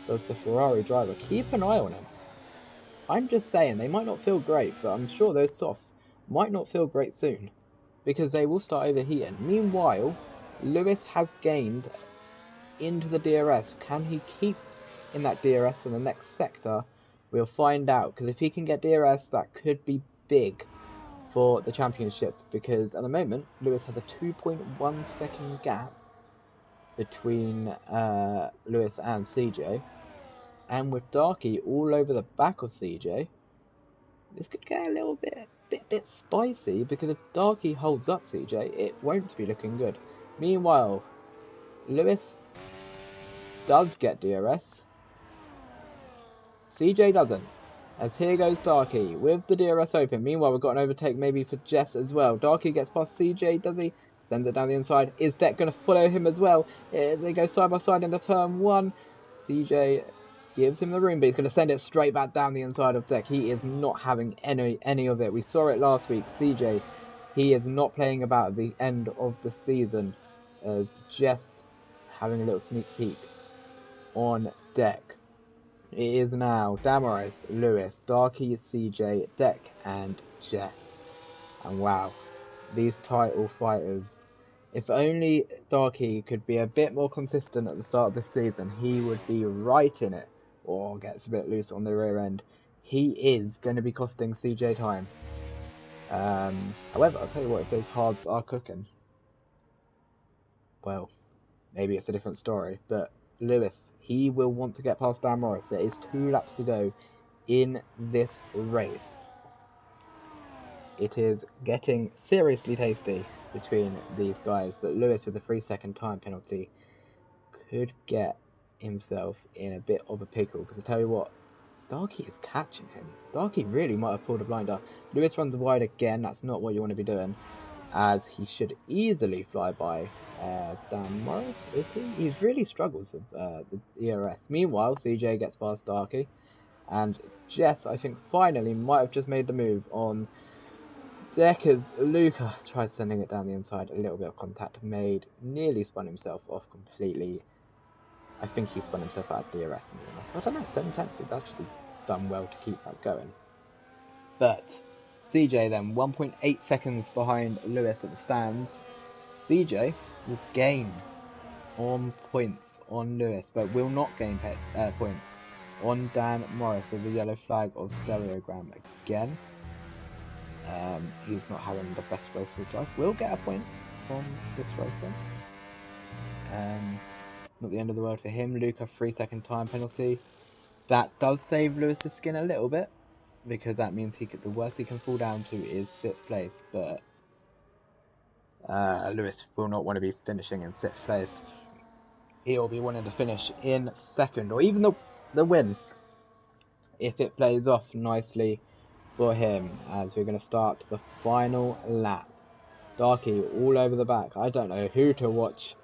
does the Ferrari driver. Keep an eye on him. I'm just saying, they might not feel great, but I'm sure those softs might not feel great soon, because they will start overheating. Meanwhile, Lewis has gained into the DRS. Can he keep in that DRS in the next sector? We'll find out, because if he can get DRS, that could be big for the championship, because at the moment Lewis has a 2.1 second gap between Lewis and CJ, and with Darky all over the back of CJ, this could get a little bit spicy, because if Darky holds up CJ, it won't be looking good. Meanwhile, Lewis does get DRS. CJ doesn't. As here goes Darky with the DRS open. Meanwhile, we've got an overtake maybe for Jess as well. Darky gets past CJ, does he? Sends it down the inside. Is Deck going to follow him as well? They go side by side into turn one. CJ gives him the room, but he's going to send it straight back down the inside of Deck. He is not having any of it. We saw it last week. CJ, he is not playing about at the end of the season, as Jess having a little sneak peek on Deck. It is now Damaris, Lewis, Darky, CJ, Deck, and Jess. And wow, these title fighters. If only Darky could be a bit more consistent at the start of this season, he would be right in it. Or gets a bit loose on the rear end. He is going to be costing CJ time. However, I'll tell you what, if those hards are cooking, well, maybe it's a different story. But Lewis, he will want to get past Dan Morris. There is 2 laps to go in this race. It is getting seriously tasty between these guys, but Lewis with a 3-second time penalty could get himself in a bit of a pickle, because I tell you what, Darky is catching him. Darky really might have pulled a blinder. Lewis runs wide again. That's not what you want to be doing, as he should easily fly by Dan Morris, is he? He really struggles with the ERS. Meanwhile, CJ gets past Darky, and Jess, I think, finally might have just made the move on Deck as Luca tried sending it down the inside. A little bit of contact made, nearly spun himself off completely. I think he spun himself out of DRS. I don't know, 7 tenths is actually done well to keep that going. But CJ then 1.8 seconds behind Lewis at the stands. CJ will gain on points on Lewis, but will not gain points on Dan Morris of the yellow flag of stereogram again. He's not having the best race of his life. Will get a point from this race then. Not the end of the world for him. Luca 3-second time penalty. That does save Lewis's skin a little bit, because that means the worst he can fall down to is 6th place, but Lewis will not want to be finishing in 6th place. He'll be wanting to finish in 2nd, or even the win, if it plays off nicely for him, as we're going to start the final lap. Darky all over the back. I don't know who to watch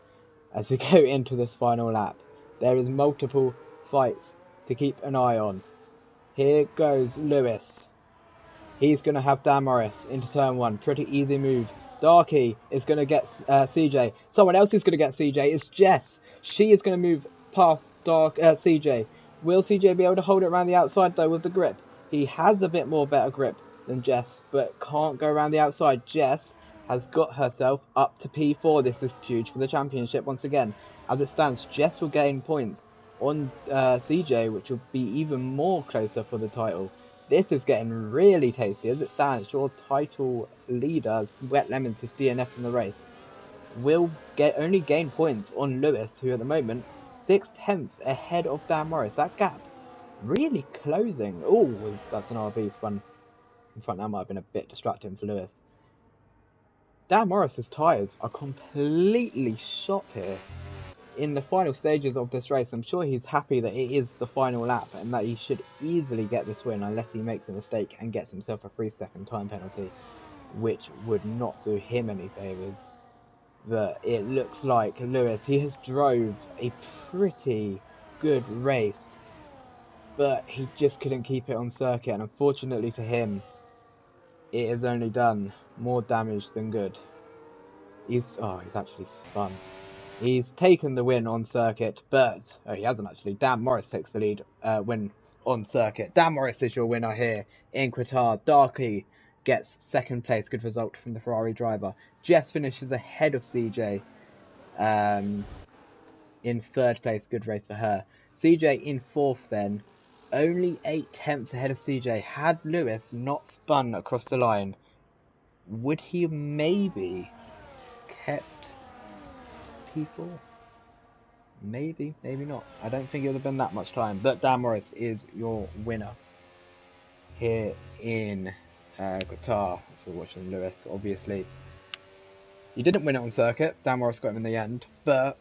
as we go into this final lap. There is multiple fights to keep an eye on. Here goes Lewis. He's going to have Dan Morris into turn 1. Pretty easy move. Darky is going to get CJ. Someone else is going to get CJ. It's Jess. She is going to move past CJ. Will CJ be able to hold it around the outside though with the grip? He has a bit more better grip than Jess, but can't go around the outside. Jess has got herself up to P4. This is huge for the championship once again. As it stands, Jess will gain points on CJ, which will be even more closer for the title. This is getting really tasty. As it stands, your title leader, Wet Lemons, is DNF from the race. Will only gain points on Lewis, who at the moment 6/10 ahead of Dan Morris. That gap really closing. Oh, that's an RB spun in front. That might have been a bit distracting for Lewis. Dan Morris's tyres are completely shot here. In the final stages of this race, I'm sure he's happy that it is the final lap and that he should easily get this win unless he makes a mistake and gets himself a 3-second time penalty, which would not do him any favours. But it looks like Lewis, he has drove a pretty good race, but he just couldn't keep it on circuit, and unfortunately for him, it has only done more damage than good. He's actually spun. He's taken the win on circuit, but he hasn't actually. Dan Morris takes the lead win on circuit. Dan Morris is your winner here in Qatar. Darky gets 2nd place. Good result from the Ferrari driver. Jess finishes ahead of CJ in 3rd place. Good race for her. CJ in 4th then. Only 8/10 ahead of CJ. Had Lewis not spun across the line, would he have maybe kept P4? Maybe, maybe not. I don't think it would have been that much time. But Dan Morris is your winner here in Qatar. As we're watching Lewis, obviously. He didn't win it on circuit. Dan Morris got him in the end. But,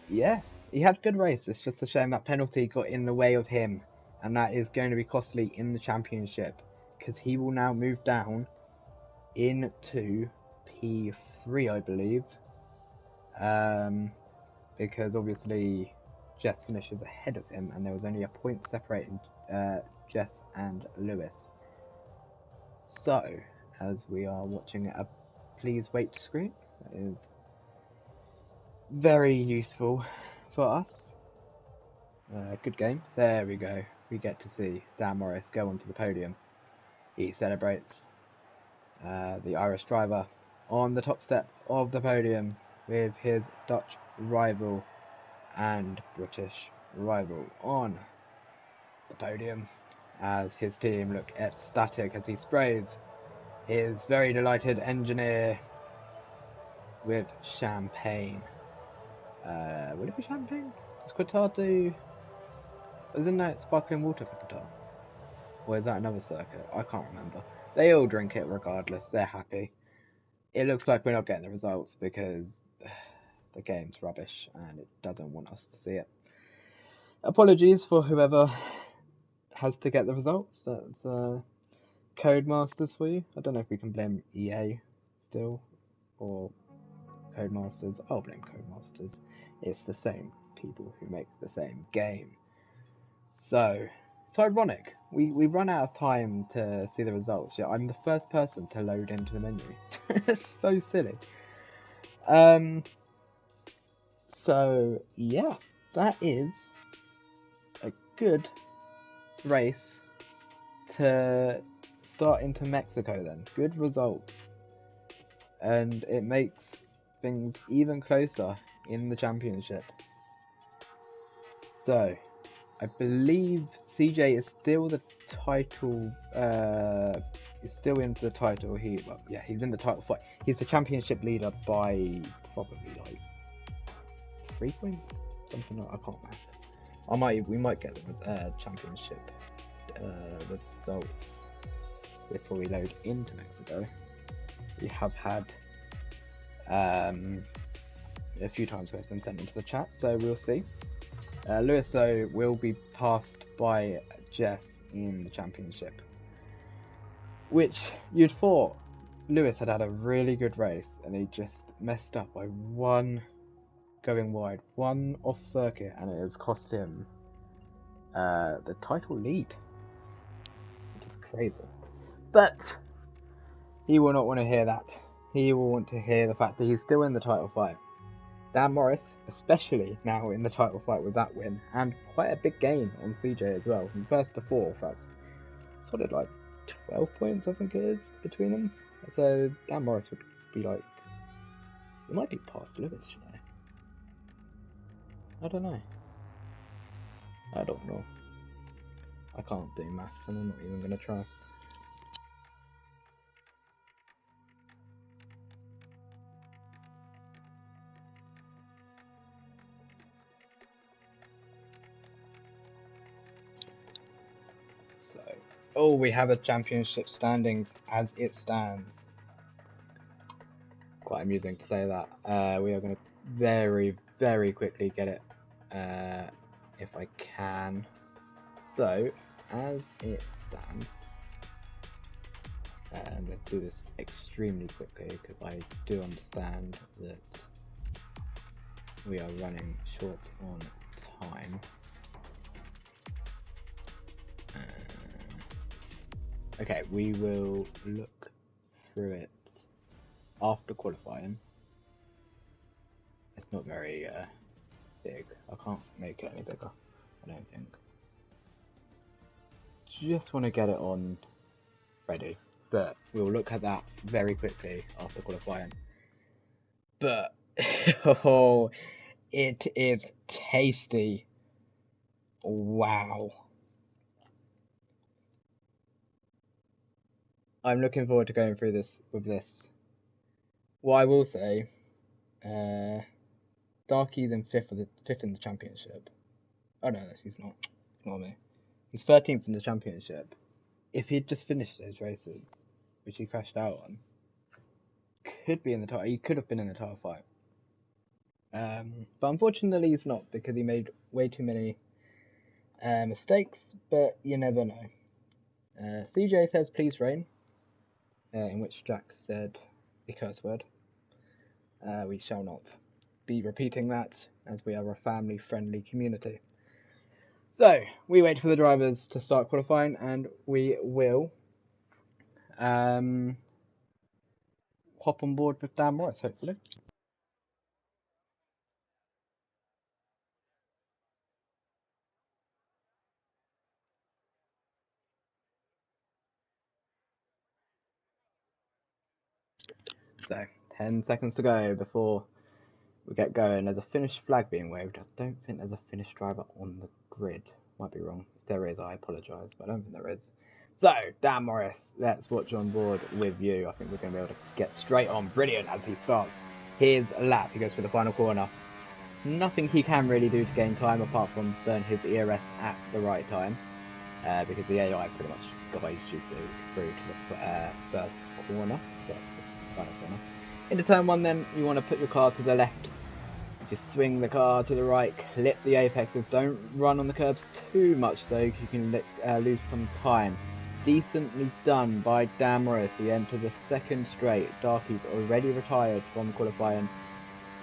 yeah, he had a good race. It's just a shame that penalty got in the way of him. And that is going to be costly in the championship, because he will now move down into P3, I believe. Because obviously Jess finishes ahead of him, and there was only a point separating Jess and Lewis. So, as we are watching a please wait screen, that is very useful for us. Good game. There we go. We get to see Dan Morris go onto the podium. He celebrates the Irish driver on the top step of the podium with his Dutch rival and British rival on the podium, as his team look ecstatic as he sprays his very delighted engineer with champagne. Would it be champagne? Does Qatar do... Isn't that sparkling water for Qatar? Or is that another circuit? I can't remember. They all drink it regardless. They're happy. It looks like we're not getting the results because the game's rubbish and it doesn't want us to see it. Apologies for whoever has to get the results. That's Codemasters for you. I don't know if we can blame EA still or Codemasters. I'll blame Codemasters. It's the same people who make the same game. So it's ironic. We run out of time to see the results. Yeah, I'm the first person to load into the menu. It's so silly. So yeah, that is a good race to start into Mexico then. Good results. And it makes things even closer in the championship. So, I believe CJ is still the title, is still into the title. He's in the title fight. He's the championship leader by probably like 3 points, something like I can't math. We might get the championship results before we load into Mexico. We have had a few times where it's been sent into the chat, so we'll see. Lewis, though, will be passed by Jess in the championship, which you'd thought Lewis had a really good race, and he just messed up by one going wide, one off circuit, and it has cost him the title lead, which is crazy. But he will not want to hear that. He will want to hear the fact that he's still in the title fight. Dan Morris, especially now in the title fight with that win, and quite a big gain on CJ as well. From first to fourth, that's sort of like 12 points, I think it is, between them. So Dan Morris would be like, he might be past Lewis, you know. I don't know. I can't do maths, and I'm not even going to try. Oh, we have a championship standings as it stands. Quite amusing to say that. We are going to very, very quickly get it, if I can. So, as it stands, I'm going to do this extremely quickly because I do understand that we are running short on time. Okay, we will look through it after qualifying. It's not very big. I can't make it any bigger, I don't think. Just want to get it on ready, but we'll look at that very quickly after qualifying. But oh, it is tasty. Wow. I'm looking forward to going through this with this. What I will say, Darky's in fifth in the championship. Oh no, he's not. Ignore me. He's 13th in the championship. If he'd just finished those races, which he crashed out on, could be in the title. He could have been in the title fight. But unfortunately, he's not because he made way too many mistakes. But you never know. CJ says, "Please rain," in which Jack said the curse word. We shall not be repeating that, as we are a family-friendly community. So, we wait for the drivers to start qualifying, and we will hop on board with Dan Morris, hopefully. So, 10 seconds to go before we get going. There's a Finnish flag being waved. I don't think there's a Finnish driver on the grid. Might be wrong. If there is, I apologise, but I don't think there is. So, Dan Morris, let's watch on board with you. I think we're going to be able to get straight on. Brilliant as he starts his lap. He goes for the final corner. Nothing he can really do to gain time apart from burn his ERS at the right time. Because the AI pretty much guides you through to the first corner. Final corner. Into turn 1 then, you want to put your car to the left. Just swing the car to the right, clip the apexes. Don't run on the curbs too much though, you can lose some time. Decently done by Dan Morris. He entered the second straight. Darky's already retired from qualifying.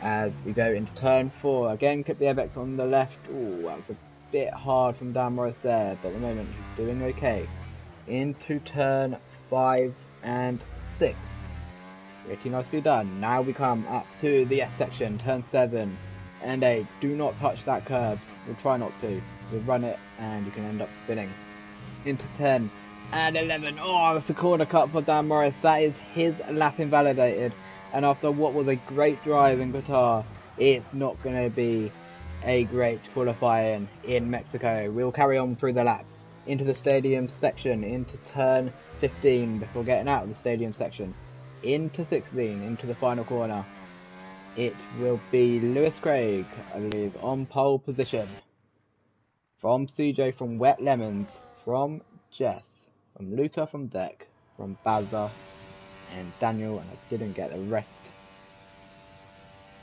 As we go into turn 4, again clip the apex on the left. Ooh, that was a bit hard from Dan Morris there, but at the moment he's doing okay. Into turn 5 and 6. Pretty nicely done. Now we come up to the S section, turn 7 and 8. Do not touch that curb. We'll try not to. We'll run it and you can end up spinning. Into 10. And 11. Oh, that's a corner cut for Dan Morris. That is his lap invalidated. And after what was a great drive in Qatar, it's not going to be a great qualifying in Mexico. We'll carry on through the lap into the stadium section, into turn 15 before getting out of the stadium section, into 16, into the final corner. It will be Lewis Craig, I believe, on pole position. From CJ, from Wet Lemons, from Jess, from Luca, from Deck, from Bazza, and Daniel, and I didn't get the rest.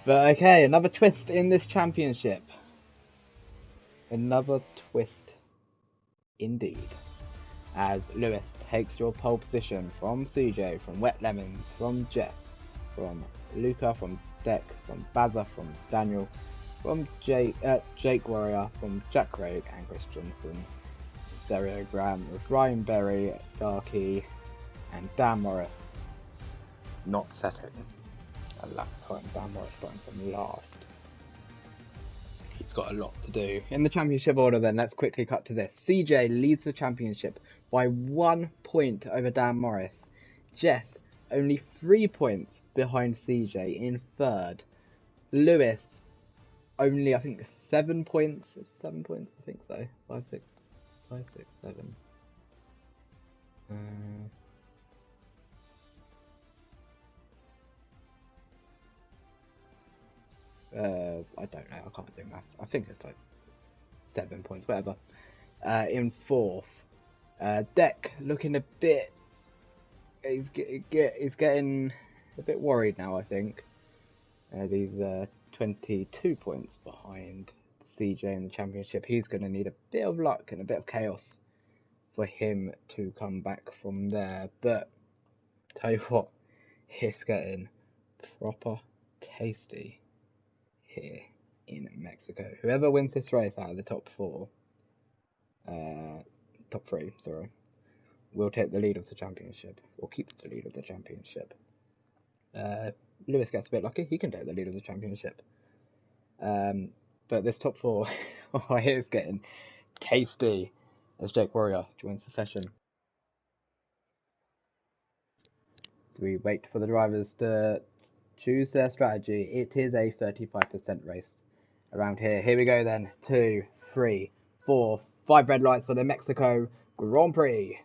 But okay, another twist in this championship. Another twist indeed. As Lewis takes your pole position from CJ, from Wet Lemons, from Jess, from Luca, from Deck, from Bazza, from Daniel, from Jake Warrior, from Jack Craig and Chris Johnson. Stereogram with Ryan Berry, Darky, and Dan Morris not setting a lap time. Dan Morris starting from last. He's got a lot to do. In the championship order then, let's quickly cut to this. CJ leads the championship by 1 point over Dan Morris. Jess only 3 points behind CJ in third. Lewis only, I think, 7 points. 7 points, I think so. 5, 6, 7. I don't know. I can't do maths. I think it's like 7 points, whatever. In fourth, Deck looking a bit. He's getting a bit worried now. I think. These 22 points behind CJ in the championship. He's going to need a bit of luck and a bit of chaos for him to come back from there. But tell you what, it's getting proper tasty here in Mexico. Whoever wins this race out of the top three, sorry, will take the lead of the championship, or keep the lead of the championship. Lewis gets a bit lucky, he can take the lead of the championship. But this top four, oh, it's getting tasty as Jake Warrior joins the session. So we wait for the drivers to choose their strategy. It is a 35% race around here. Here we go then. 2, 3, 4, 5 red lights for the Mexico Grand Prix.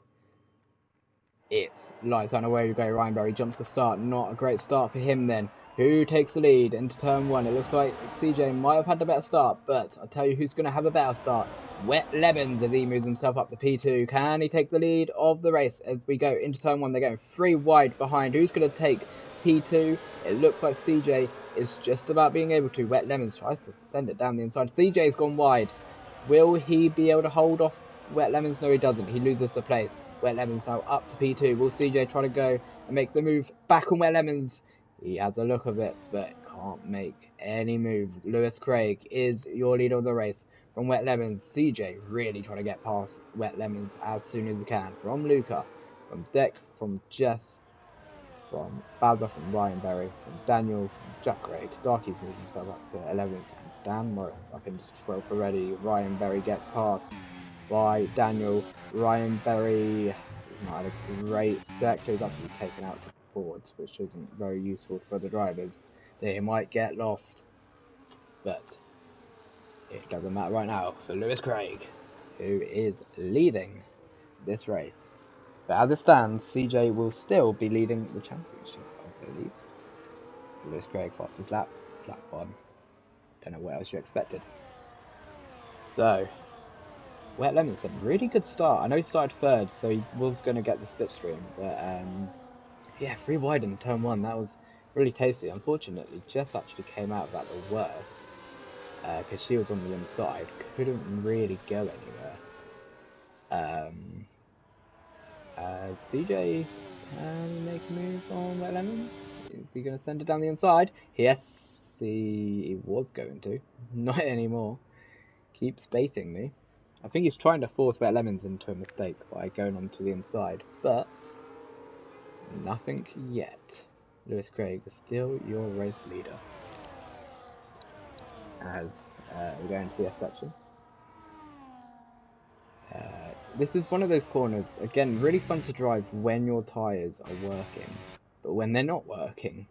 It's lights on, away we go. Ryan Berry jumps the start. Not a great start for him then. Who takes the lead into turn 1? It looks like CJ might have had a better start, but I'll tell you who's going to have a better start. Wet Lemons as he moves himself up to P2. Can he take the lead of the race as we go into turn 1? They're going 3 wide behind. Who's going to take P2? It looks like CJ is just about being able to. Wet Lemons tries to send it down the inside. CJ's gone wide. Will he be able to hold off Wet Lemons? No, he doesn't. He loses the place. Wet Lemons now up to P2. Will CJ try to go and make the move back on Wet Lemons? He has a look of it, but can't make any move. Lewis Craig is your leader of the race. From Wet Lemons, CJ really trying to get past Wet Lemons as soon as he can. From Luca, from Deck, from Jess, from Bazza, from Ryan Berry, from Daniel, from Jack Craig. Darky's moved himself up to 11th, and Dan Morris up into 12th already. Ryan Berry gets passed by Daniel. Ryan Berry has not had a great sector. He's actually taken out to forwards, which isn't very useful for the drivers. They might get lost, but it doesn't matter right now for Lewis Craig, who is leading this race. But as it stands, CJ will still be leading the championship, I believe. Lewis Craig fastest lap, lap 1. Don't know what else you expected. So, Wet Lemons said really good start. I know he started third, so he was going to get the slipstream, but yeah, 3 wide in turn 1. That was really tasty. Unfortunately, Jess actually came out of that the worst because she was on the inside, couldn't really go anywhere. CJ can make a move on Wet Lemons. Is he going to send it down the inside? Yes, he was going to. Not anymore. Keeps baiting me. I think he's trying to force Wet Lemons into a mistake by going onto the inside, but nothing yet. Lewis Craig is still your race leader. As we go into the S section. this is one of those corners, again, really fun to drive when your tyres are working. But when they're not working,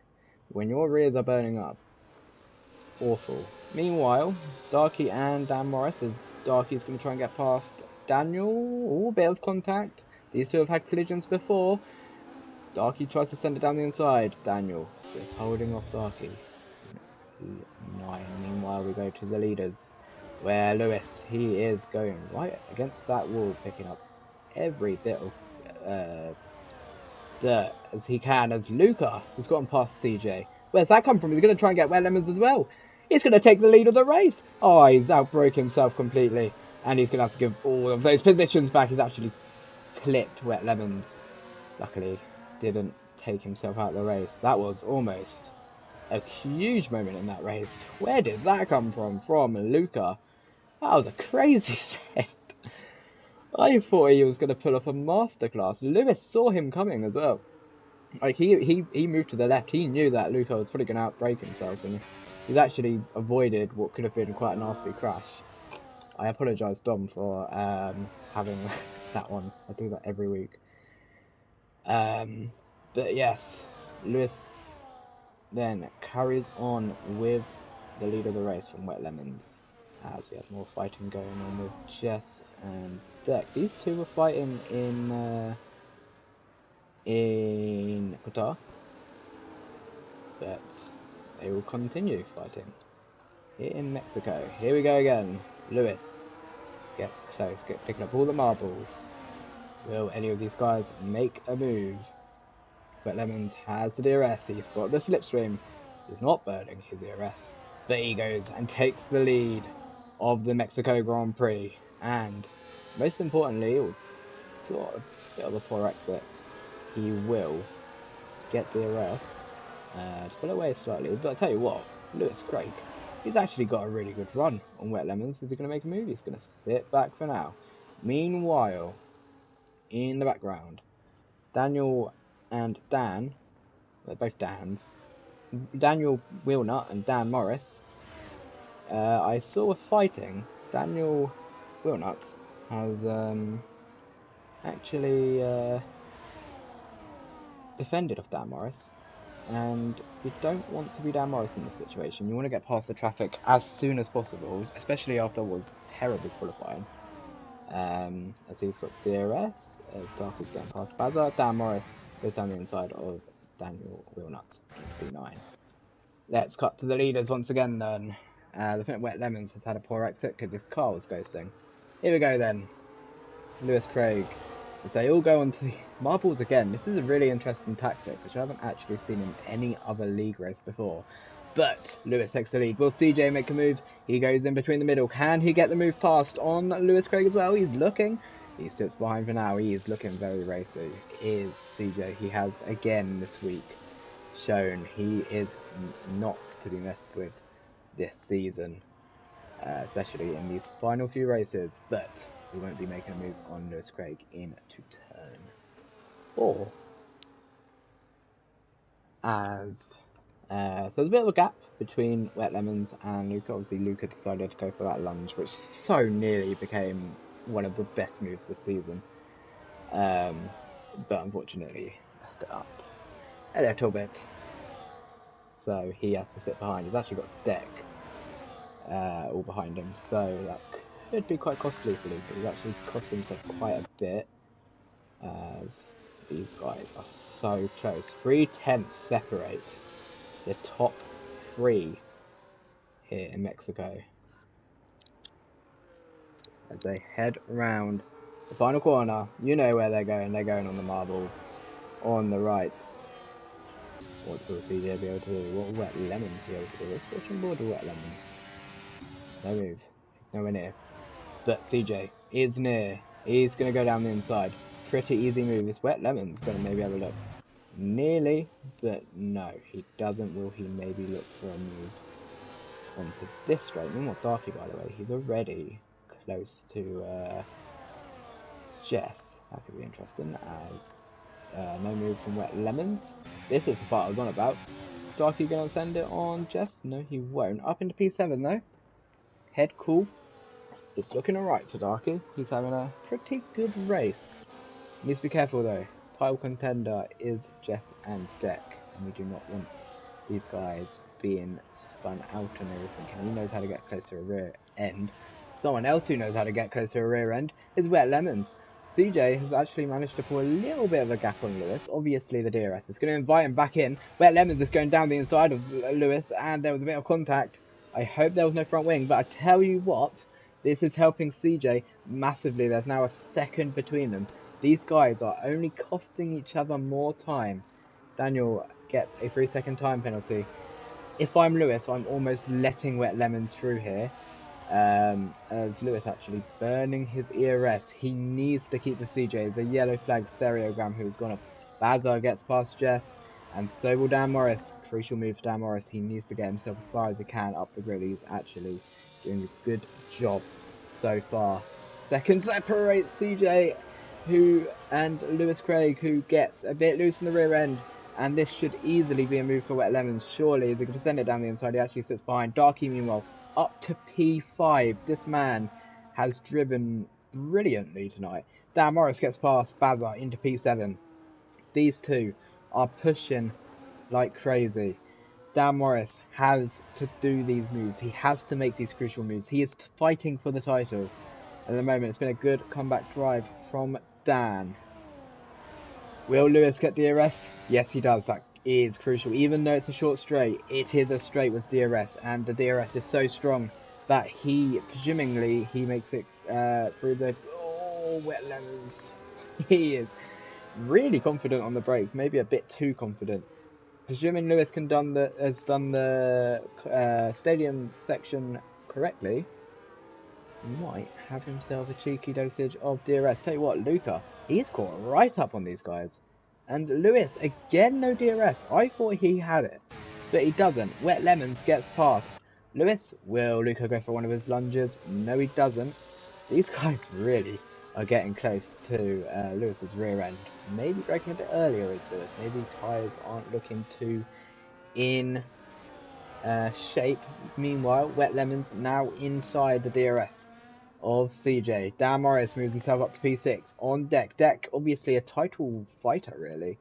when your rears are burning up, awful. Meanwhile, Darky and Dan Morris, as Darky's going to try and get past Daniel. Oh, bit of contact. These two have had collisions before. Darky tries to send it down the inside. Daniel just holding off Darky. P9. Meanwhile, we go to the leaders, where Lewis, he is going right against that wall, picking up every bit of dirt as he can, as Luca has gotten past CJ. Where's that come from? He's going to try and get Wet Lemons as well. He's going to take the lead of the race. Oh, he's outbroke himself completely. And he's going to have to give all of those positions back. He's actually clipped Wet Lemons. Luckily, didn't take himself out of the race. That was almost a huge moment in that race. Where did that come from? From Luca. That was a crazy set. I thought he was going to pull off a masterclass. Lewis saw him coming as well. Like, he moved to the left. He knew that Luca was probably going to outbrake himself, and he's actually avoided what could have been quite a nasty crash. I apologise, Dom, for having that one. I do that every week. But yes, Lewis then carries on with the lead of the race from Wet Lemons, as we had more fighting going on with Jess and Deck. These two were fighting in Qatar, but they will continue fighting here in Mexico. Here we go again. Lewis gets close, picking up all the marbles. Will any of these guys make a move? Wet Lemons has the DRS. He's got the slipstream. He's not burning his DRS, but he goes and takes the lead of the Mexico Grand Prix. And most importantly, it was got a bit of a poor exit. He will get DRS to pull away slightly. But I tell you what, Lewis Craig, he's actually got a really good run on Wet Lemons. Is he going to make a move? He's going to sit back for now. Meanwhile, in the background, Daniel and Dan, they're both Dans, Daniel Wilnut and Dan Morris, I saw were fighting. Daniel Wilnut has actually defended of Dan Morris, and you don't want to be Dan Morris in this situation. You want to get past the traffic as soon as possible, especially after what was terrible qualifying. As he's got DRS, as Dark is getting past Bazza. Dan Morris goes down the inside of Daniel Wilnut in P9. Let's cut to the leaders once again then. I think Wet Lemons has had a poor exit because his car was ghosting. Here we go then. Lewis Craig. As they all go on to marbles again. This is a really interesting tactic, which I haven't actually seen in any other league race before. But Lewis takes the lead. Will CJ make a move? He goes in between the middle. Can he get the move past on Lewis Craig as well? He's looking. He sits behind for now. He is looking very racy. Is CJ. He has again this week shown he is not to be messed with this season, especially in these final few races. But he won't be making a move on Lewis Craig into turn 4. As so there's a bit of a gap between Wet Lemons and Luca. Obviously Luca decided to go for that lunge, which so nearly became one of the best moves this season, but unfortunately messed it up a little bit, so he has to sit behind. He's actually got Deck all behind him, so that could be quite costly for Luca. He's actually cost himself quite a bit, as these guys are so close. 3/10 separate the top 3 here in Mexico as they head round the final corner. You know where they're going on the marbles on the right. What will CJ be able to do? What will Wet Lemons be able to do? Let's push on board with Wet Lemons. No move. He's nowhere near. But CJ is near. He's going to go down the inside. Pretty easy move. This Wet Lemons going to maybe have a look. Nearly, but no, he doesn't. Will he maybe look for a move onto this straight? Meanwhile, Darky, by the way, he's already close to Jess. That could be interesting, as no move from Wet Lemons. This is the part I was on about. Is Darky going to send it on Jess? No, he won't. Up into P7 though. Head cool. It's looking alright for Darky. He's having a pretty good race. Needs to be careful though. Title contender is Jess and Deck, and we do not want these guys being spun out and everything. And he knows how to get close to a rear end. Someone else who knows how to get close to a rear end is Wet Lemons. CJ has actually managed to pull a little bit of a gap on Lewis. Obviously the DRS is going to invite him back in. Wet Lemons is going down the inside of Lewis, and there was a bit of contact. I hope there was no front wing, but I tell you what, this is helping CJ massively. There's now a second between them. These guys are only costing each other more time. Daniel gets a 3-second time penalty. If I'm Lewis, I'm almost letting Wet Lemons through here. As Lewis actually burning his ERS. He needs to keep the CJ. The yellow flag stereogram who's gone off. Bazar gets past Jess, and so will Dan Morris. Crucial move for Dan Morris. He needs to get himself as far as he can up the grid. He's actually doing a good job so far. Second separates CJ and Lewis Craig, who gets a bit loose in the rear end. And this should easily be a move for Wet Lemons. Surely they're going to send it down the inside. He actually sits behind. Darky, meanwhile, up to P5. This man has driven brilliantly tonight. Dan Morris gets past Bazar into P7. These two are pushing like crazy. Dan Morris has to do these moves. He has to make these crucial moves. He is fighting for the title. At the moment, it's been a good comeback drive from Dan. Will Lewis get DRS? Yes, he does. That is crucial. Even though it's a short straight, it is a straight with DRS, and the DRS is so strong that he, presumably, he makes it through the... Oh, Wet Lemons. He is really confident on the brakes, maybe a bit too confident. Presuming Lewis has done the stadium section correctly, might have himself a cheeky dosage of DRS. Tell you what, Luca, he's caught right up on these guys. And Lewis, again, no DRS. I thought he had it, but he doesn't. Wet Lemons gets past. Lewis, will Luca go for one of his lunges? No, he doesn't. These guys really are getting close to Lewis's rear end. Maybe braking a bit earlier is Lewis. Maybe tyres aren't looking too in shape. Meanwhile, Wet Lemons now inside the DRS of CJ. Dan Morris moves himself up to P6 on Deck. Deck, obviously a title fighter, really,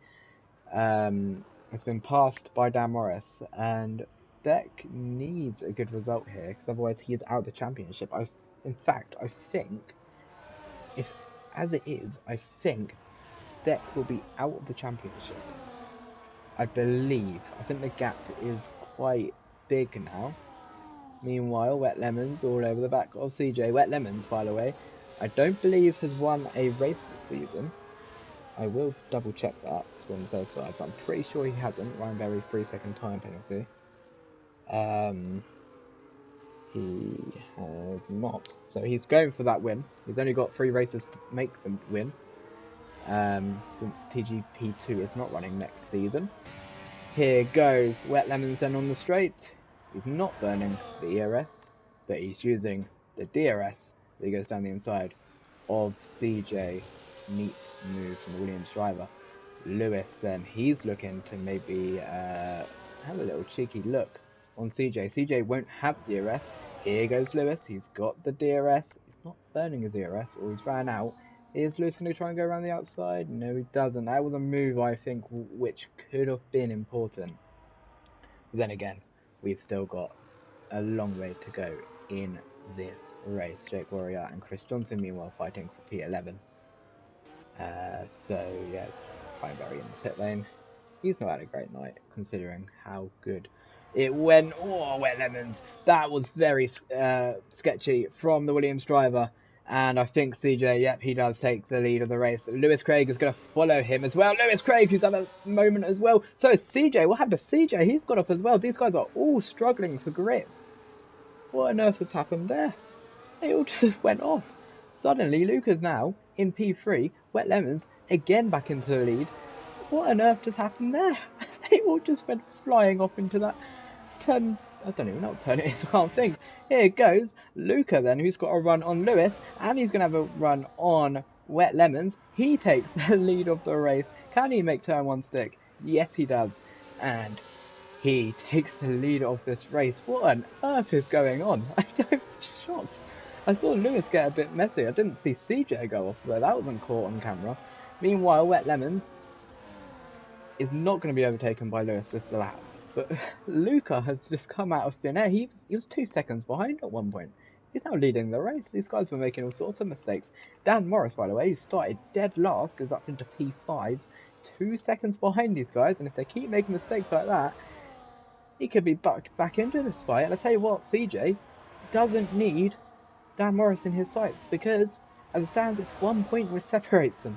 has been passed by Dan Morris, and Deck needs a good result here because otherwise he is out of the championship. In fact, I think, if as it is, I think Deck will be out of the championship. I think the gap is quite big now. Meanwhile, Wet Lemons all over the back of CJ. Wet Lemons, by the way, I don't believe has won a race this season. I will double check that to be on the safe side, but I'm pretty sure he hasn't. Ryan Berry 3-second time penalty. He has not. So he's going for that win. He's only got 3 races to make them win. Since TGP2 is not running next season. Here goes Wet Lemons then on the straight. He's not burning the ERS, but he's using the DRS that goes down the inside of CJ. Neat move from the Williams driver. Lewis then, he's looking to maybe have a little cheeky look on CJ. CJ won't have DRS. Here goes Lewis. He's got the DRS. He's not burning his ERS, or he's ran out. Is Lewis going to try and go around the outside? No, he doesn't. That was a move, I think, which could have been important. But then again, we've still got a long way to go in this race. Jake Warrior and Chris Johnson, meanwhile, fighting for P11. So, yes, Ryan Berry in the pit lane. He's not had a great night, considering how good it went. Oh, Wet Lemons. That was very sketchy from the Williams driver. And I think CJ, yep, he does take the lead of the race. Lewis Craig is going to follow him as well. Lewis Craig, who's had a moment as well. So CJ, what happened to CJ? He's got off as well. These guys are all struggling for grip. What on earth has happened there? They all just went off. Suddenly, Luca's now in P3. Wet Lemons again back into the lead. What on earth just happened there? They all just went flying off into that turn. I don't even know what turn it is. I can't think. Here it goes. Luca then, who's got a run on Lewis, and he's going to have a run on Wet Lemons. He takes the lead of the race. Can he make turn 1 stick? Yes, he does. And he takes the lead of this race. What on earth is going on? I'm shocked. I saw Lewis get a bit messy. I didn't see CJ go off, but that wasn't caught on camera. Meanwhile, Wet Lemons is not going to be overtaken by Lewis this lap. But Luca has just come out of thin air. He was 2 seconds behind at one point. He's now leading the race. These guys were making all sorts of mistakes. Dan Morris, by the way, who started dead last, is up into P5. 2 seconds behind these guys. And if they keep making mistakes like that, he could be back into this fight. And I tell you what, CJ doesn't need Dan Morris in his sights, because as it stands, it's 1 point which separates them.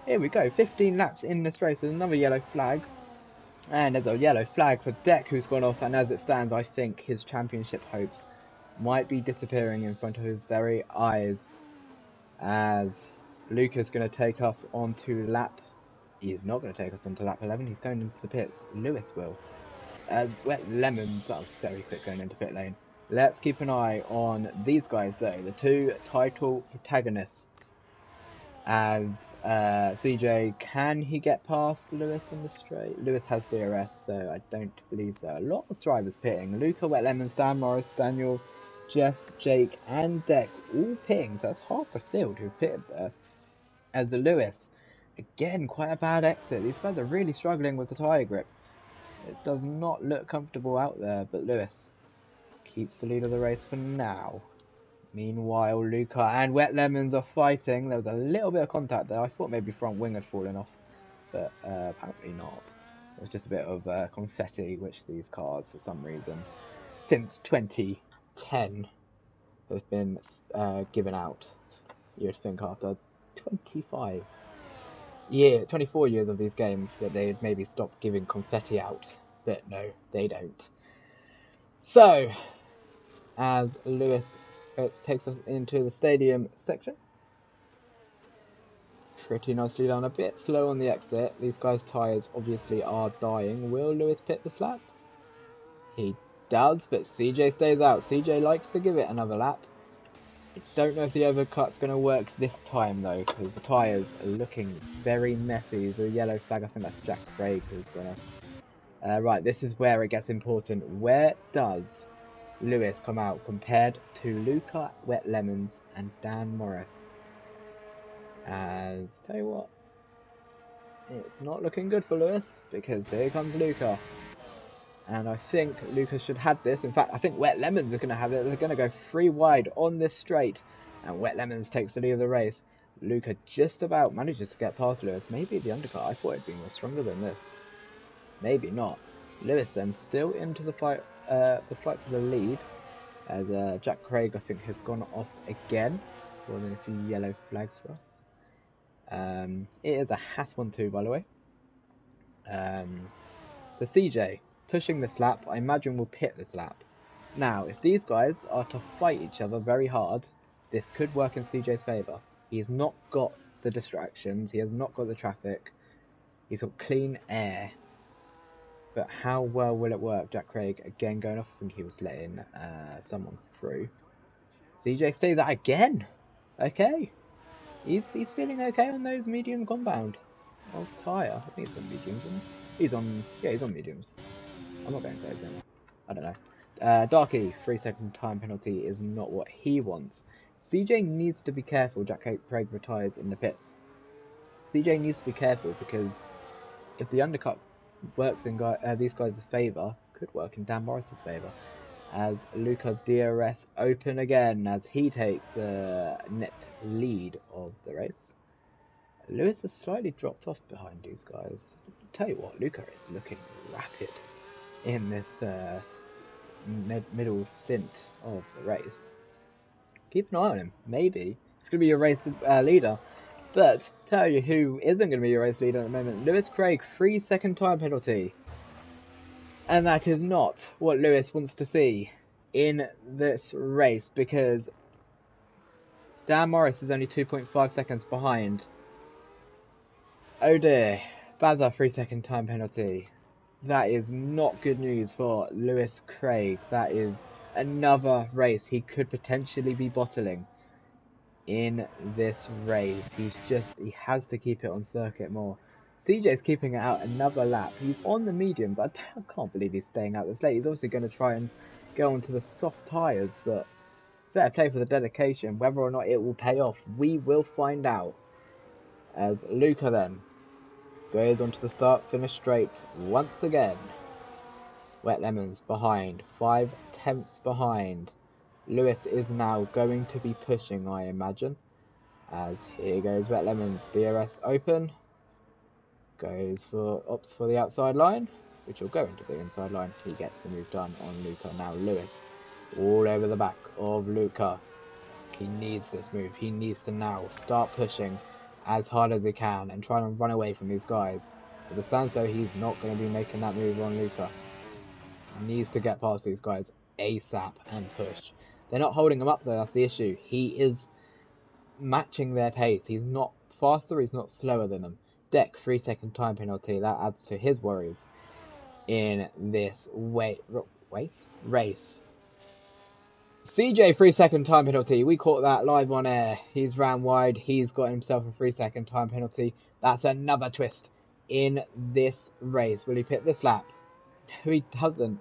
Here we go, 15 laps in this race. There's another yellow flag. And there's a yellow flag for Deck, who's gone off. And as it stands, I think his championship hopes might be disappearing in front of his very eyes, as Luca's going to take us onto lap... He's not going to take us onto lap 11. He's going into the pits. Lewis will. As Wet Lemons, that was very quick going into pit lane. Let's keep an eye on these guys though, the two title protagonists. As CJ, can he get past Lewis on the straight? Lewis has DRS, so I don't believe so. A lot of drivers pitting. Luca, Wet Lemons, Dan Morris, Daniel, Jess, Jake and Deck all pitting, so that's half the field who've pitted there. As Lewis, again, quite a bad exit. These guys are really struggling with the tyre grip. It does not look comfortable out there, but Lewis keeps the lead of the race for now. Meanwhile, Luca and Wet Lemons are fighting. There was a little bit of contact there. I thought maybe front wing had fallen off, but apparently not. It was just a bit of confetti, which these cars, for some reason, since 2010, have been given out. You would think after 24 years of these games that they'd maybe stop giving confetti out, but no, they don't. So, as Lewis takes us into the stadium section, pretty nicely done, a bit slow on the exit. These guys' tyres obviously are dying. Will Lewis pit this lap? He does, but CJ stays out. CJ likes to give it another lap. I don't know if the overcut's going to work this time though, because the tyres are looking very messy. The yellow flag, I think that's Jack Craig who's going to... right, this is where it gets important. Where does Lewis come out compared to Luca, Wet Lemons and Dan Morris? As, tell you what, it's not looking good for Lewis, because here comes Luca. And I think Luca should have this. In fact, I think Wet Lemons are going to have it. They're going to go 3 wide on this straight. And Wet Lemons takes the lead of the race. Luca just about manages to get past Lewis. Maybe the undercut. I thought it'd be more stronger than this. Maybe not. Lewis then still into the fight for the lead. As Jack Craig, I think, has gone off again. More than a few yellow flags for us. It is a Haas 1-2, by the way. So CJ... pushing this lap, I imagine we'll pit this lap. Now, if these guys are to fight each other very hard, this could work in CJ's favour. He's not got the distractions, he has not got the traffic, he's got clean air. But how well will it work? Jack Craig again going off, I think he was letting someone through. CJ stays out again! Okay. He's feeling okay on those medium compound. Of tyre, I think it's on mediums, isn't he? He's on mediums. I'm not going for those then. I don't know. Darky, 3-second time penalty is not what he wants. CJ needs to be careful. Jack Craig retires in the pits. CJ needs to be careful, because if the undercut works in these guys' favour, could work in Dan Morris's favour. As Luca DRS open again, as he takes the net lead of the race. Lewis has slightly dropped off behind these guys. I'll tell you what, Luca is looking rapid in this middle stint of the race. Keep an eye on him. Maybe it's going to be your race leader. But tell you who isn't going to be your race leader at the moment. Lewis Craig, 3-second time penalty. And that is not what Lewis wants to see in this race, because Dan Morris is only 2.5 seconds behind. Oh dear. Baza, 3-second time penalty. That is not good news for Lewis Craig. That is another race he could potentially be bottling in this race. He has to keep it on circuit more. CJ's keeping it out another lap. He's on the mediums. I can't believe he's staying out this late. He's obviously going to try and go onto the soft tyres, but Fair play for the dedication. Whether or not it will pay off, we will find out. As Luca then goes onto the start finish straight once again. Wet Lemons behind, 5 tenths behind. Lewis is now going to be pushing, I imagine. As here goes Wet Lemons, DRS open. Opts for the outside line, which will go into the inside line. He gets the move done on Luca. Now Lewis, all over the back of Luca. He needs this move. He needs to now start pushing as hard as he can and try and run away from these guys. As it stands though, he's not going to be making that move on Luca. He needs to get past these guys ASAP and push. They're not holding him up though, that's the issue. He is matching their pace. He's not faster, he's not slower than them. Deck 3-second time penalty, that adds to his worries in this race. CJ 3-second time penalty, we caught that live on air. He's ran wide, he's got himself a 3-second time penalty. That's another twist in this race. Will he pick this lap? No, he doesn't.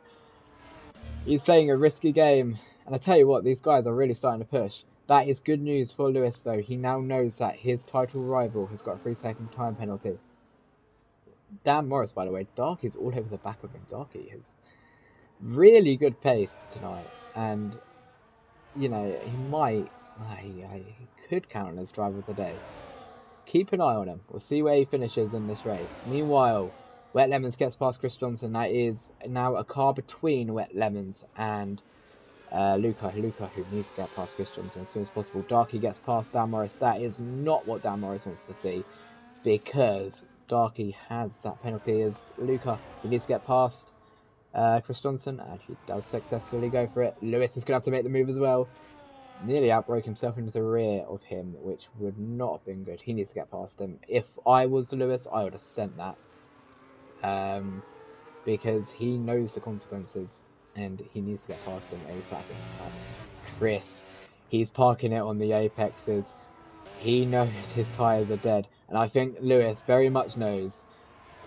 He's playing a risky game, and I tell you what, these guys are really starting to push. That is good news for Lewis though. He now knows that his title rival has got a 3-second time penalty. Dan Morris, by the way, Darky's all over the back of him. Darky has really good pace tonight, and you know, he could count as driver of the day. Keep an eye on him. We'll see where he finishes in this race. Meanwhile, Wet Lemons gets past Chris Johnson. That is now a car between Wet Lemons and Luca, who needs to get past Chris Johnson as soon as possible. Darky gets past Dan Morris. That is not what Dan Morris wants to see, because Darky has that penalty as Luca. He needs to get past Chris Johnson, and he does successfully go for it. Lewis is going to have to make the move as well. Nearly outbroke himself into the rear of him, which would not have been good. He needs to get past him. If I was Lewis, I would have sent that. Because he knows the consequences, and he needs to get past him ASAP. Chris, he's parking it on the apexes. He knows his tyres are dead, and I think Lewis very much knows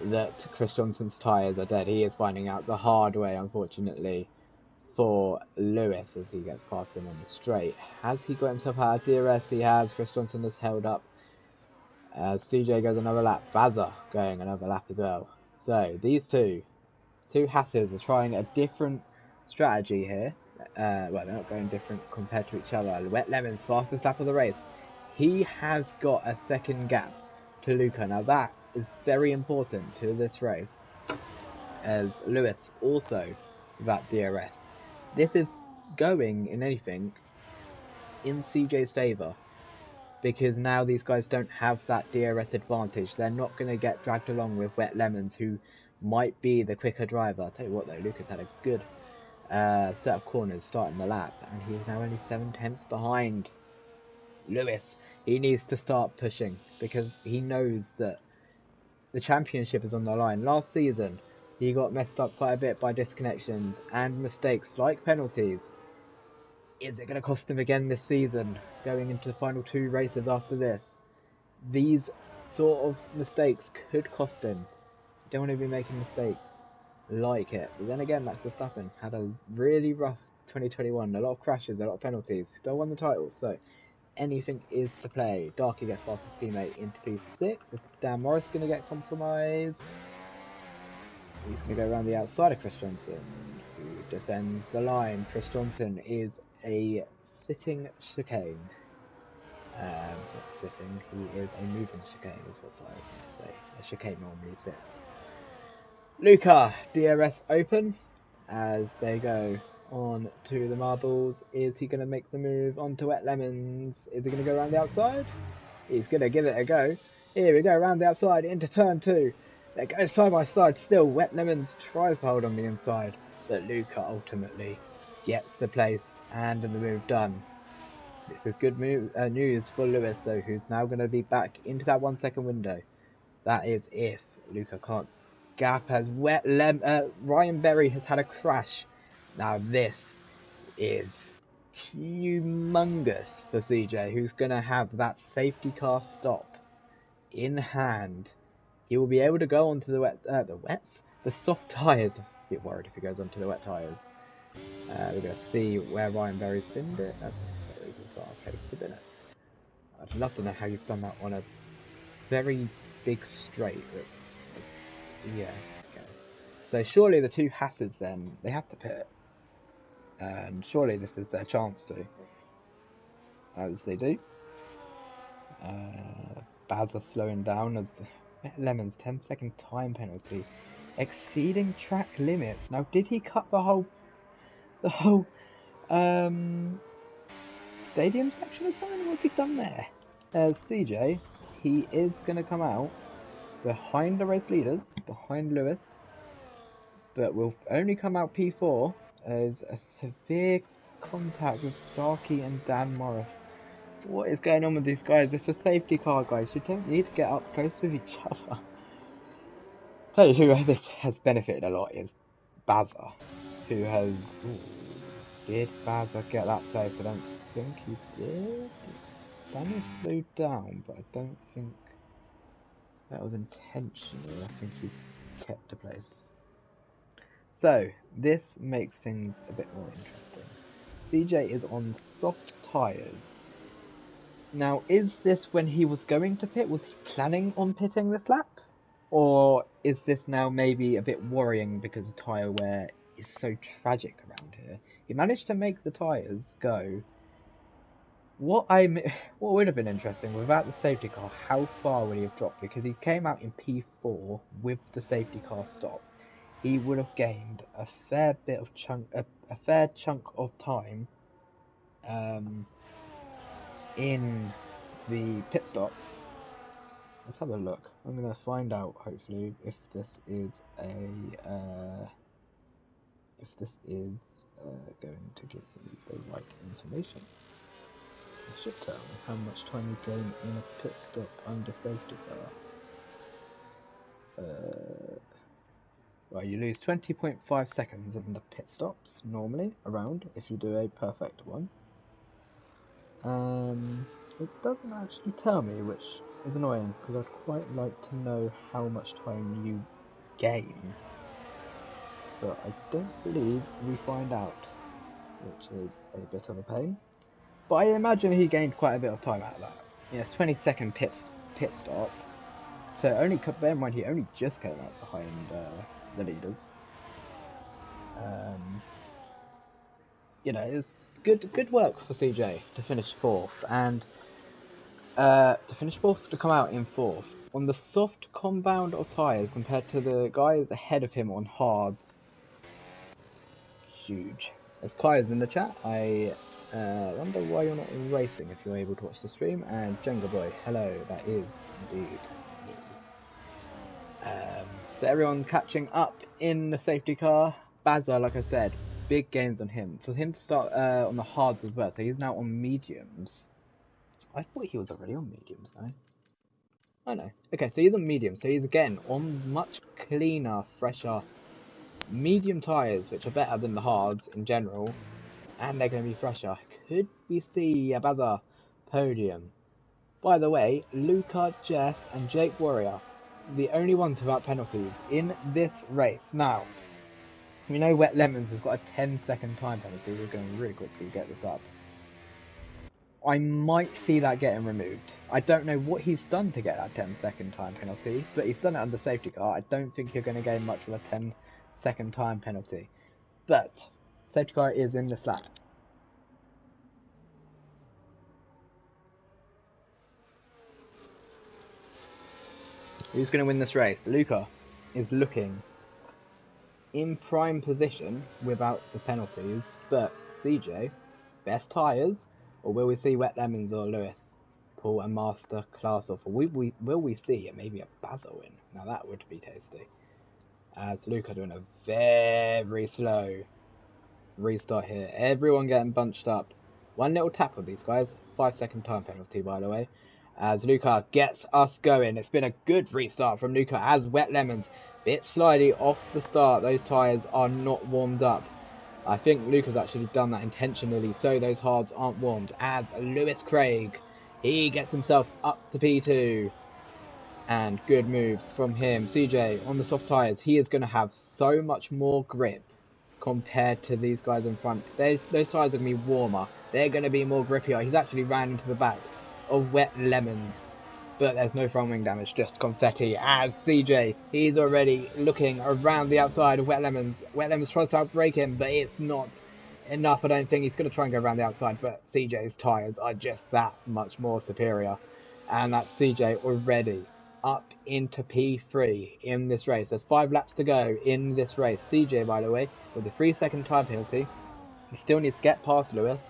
that Chris Johnson's tyres are dead. He is finding out the hard way, unfortunately, for Lewis as he gets past him on the straight. Has he got himself out of DRS? He has. Chris Johnson is held up. CJ goes another lap. Bazza going another lap as well. So these two hatters are trying a different strategy here. Well, they're not going different compared to each other. Wet Lemon's fastest lap of the race. He has got a second gap to Luca. Now that is very important to this race, as Lewis also without DRS. This is going, in anything, in CJ's favour, because now these guys don't have that DRS advantage. They're not going to get dragged along with Wet Lemons, who might be the quicker driver. I'll tell you what though, Lucas had a good set of corners starting the lap, and he's now only 7 tenths behind Lewis. He needs to start pushing, because he knows that the championship is on the line. Last season, he got messed up quite a bit by disconnections and mistakes like penalties. Is it going to cost him again this season, going into the final 2 races after this? These sort of mistakes could cost him. You don't want to be making mistakes like it. But then again, Max Verstappen had a really rough 2021. A lot of crashes, a lot of penalties. Still won the title, so anything is to play. Darky gets past his teammate into P6. Is Dan Morris going to get compromised? He's going to go around the outside of Chris Johnson, who defends the line. Chris Johnson is a sitting chicane. Not sitting, he is a moving chicane is what I was going to say. A chicane normally sits. Luca, DRS open as they go on to the marbles. Is he going to make the move onto Wet Lemons? Is he going to go around the outside? He's going to give it a go. Here we go, around the outside into turn 2. They go side by side still. Wet Lemons tries to hold on the inside, but Luca ultimately gets the place and the move done. This is good news for Lewis though, who's now going to be back into that 1 second window. That is if Luca can't gap, as Ryan Berry has had a crash. Now this is humongous for CJ, who's going to have that safety car stop in hand. He will be able to go onto the soft tyres. I'm a bit worried if he goes onto the wet tyres. We're going to see where Ryan Berry's binned it. That's a very bizarre place to bin it. I'd love to know how you've done that on a very big straight. That's, yeah, okay. So surely the two Hasses then, they have to pit. And surely this is their chance to. As they do. Baz are slowing down as Lemon's 10-second time penalty. Exceeding track limits. Now, did he cut the whole stadium section or something? What's he done there? CJ, he is going to come out behind the race leaders, behind Lewis, but will only come out P4 as a severe contact with Darky and Dan Morris. What is going on with these guys? It's a safety car, guys. You don't need to get up close with each other. Tell you who this has benefited a lot is Bazza, who has... Ooh, did Bazza get that place? I don't think he did. Daniel slowed down, but I don't think that was intentional. I think he's kept a place. So, this makes things a bit more interesting. CJ is on soft tyres. Now, is this when he was going to pit? Was he planning on pitting this lap? Or is this now maybe a bit worrying because the tyre wear is so tragic around here? He managed to make the tyres go. What would have been interesting, without the safety car, how far would he have dropped? Because he came out in P4 with the safety car stop. He would have gained a fair bit of a fair chunk of time in the pit stop. Let's have a look. I'm going to find out, hopefully, if this is going to give me the right information. It should tell me how much time you gain in a pit stop under safety car. Well, you lose 20.5 seconds in the pit stops, normally, around, if you do a perfect one. It doesn't actually tell me, which is annoying, because I'd quite like to know how much time you gain. But I don't believe we find out, which is a bit of a pain. But I imagine he gained quite a bit of time out of that. Yes, 20-second pit stop. So only, bear in mind, he only just came out behind the leaders. You know, it's good work for CJ to finish fourth, and to come out in fourth on the soft compound of tyres compared to the guys ahead of him on hards. Huge. There's Kai's in the chat. I wonder why you're not racing if you're able to watch the stream. And Jenga Boy, hello, that is indeed me. So everyone catching up in the safety car. Bazza, like I said, big gains on him. For him to start on the hards as well, so he's now on mediums. I thought he was already on mediums, though. I know. Okay, so he's on medium, so he's again on much cleaner, fresher medium tyres, which are better than the hards in general, and they're going to be fresher. Could we see a Bazza podium? By the way, Luca, Jess, and Jake Warrior, the only ones without penalties in this race. Now, we know Wet Lemons has got a 10-second time penalty. We're going to really quickly get this up. I might see that getting removed. I don't know what he's done to get that 10-second time penalty, but he's done it under safety car. I don't think you're going to gain much of a 10-second time penalty. But safety car is in this lap. Who's going to win this race? Luca is looking in prime position without the penalties, but CJ, best tyres, or will we see Wet Lemons or Lewis pull a master class off? Or will we see maybe a Bazza win? Now that would be tasty. As Luca doing a very slow restart here. Everyone getting bunched up. One little tap on these guys. 5-second time penalty, by the way. As Luca gets us going. It's been a good restart from Luca as Wet Lemons bit slidey off the start. Those tyres are not warmed up. I think Luca's actually done that intentionally so those hards aren't warmed. As Lewis Craig, he gets himself up to P2. And good move from him. CJ on the soft tyres. He is going to have so much more grip compared to these guys in front. Those tyres are going to be warmer. They're going to be more grippier. He's actually ran into the back of Wet Lemons. But there's no front wing damage, just confetti as CJ, he's already looking around the outside of Wet Lemons. Wet Lemons tries to outbrake him, but it's not enough. I don't think he's going to try and go around the outside, but CJ's tyres are just that much more superior. And that's CJ already up into P3 in this race. There's 5 laps to go in this race. CJ, by the way, with a 3-second time penalty, he still needs to get past Lewis,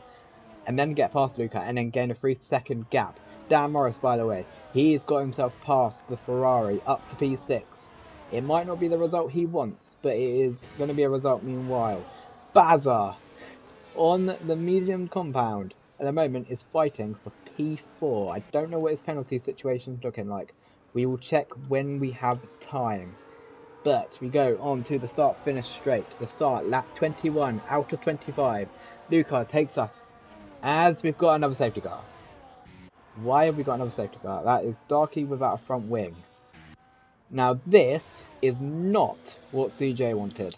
and then get past Luca, and then gain a 3-second gap. Dan Morris, by the way, he's got himself past the Ferrari up to P6. It might not be the result he wants, but it is going to be a result meanwhile. Baza on the medium compound at the moment is fighting for P4. I don't know what his penalty situation is looking like. We will check when we have time. But we go on to the start-finish straight. The start, lap 21 out of 25. Luca takes us as we've got another safety car. Why have we got another safety car? That is Darky without a front wing. Now this is not what CJ wanted.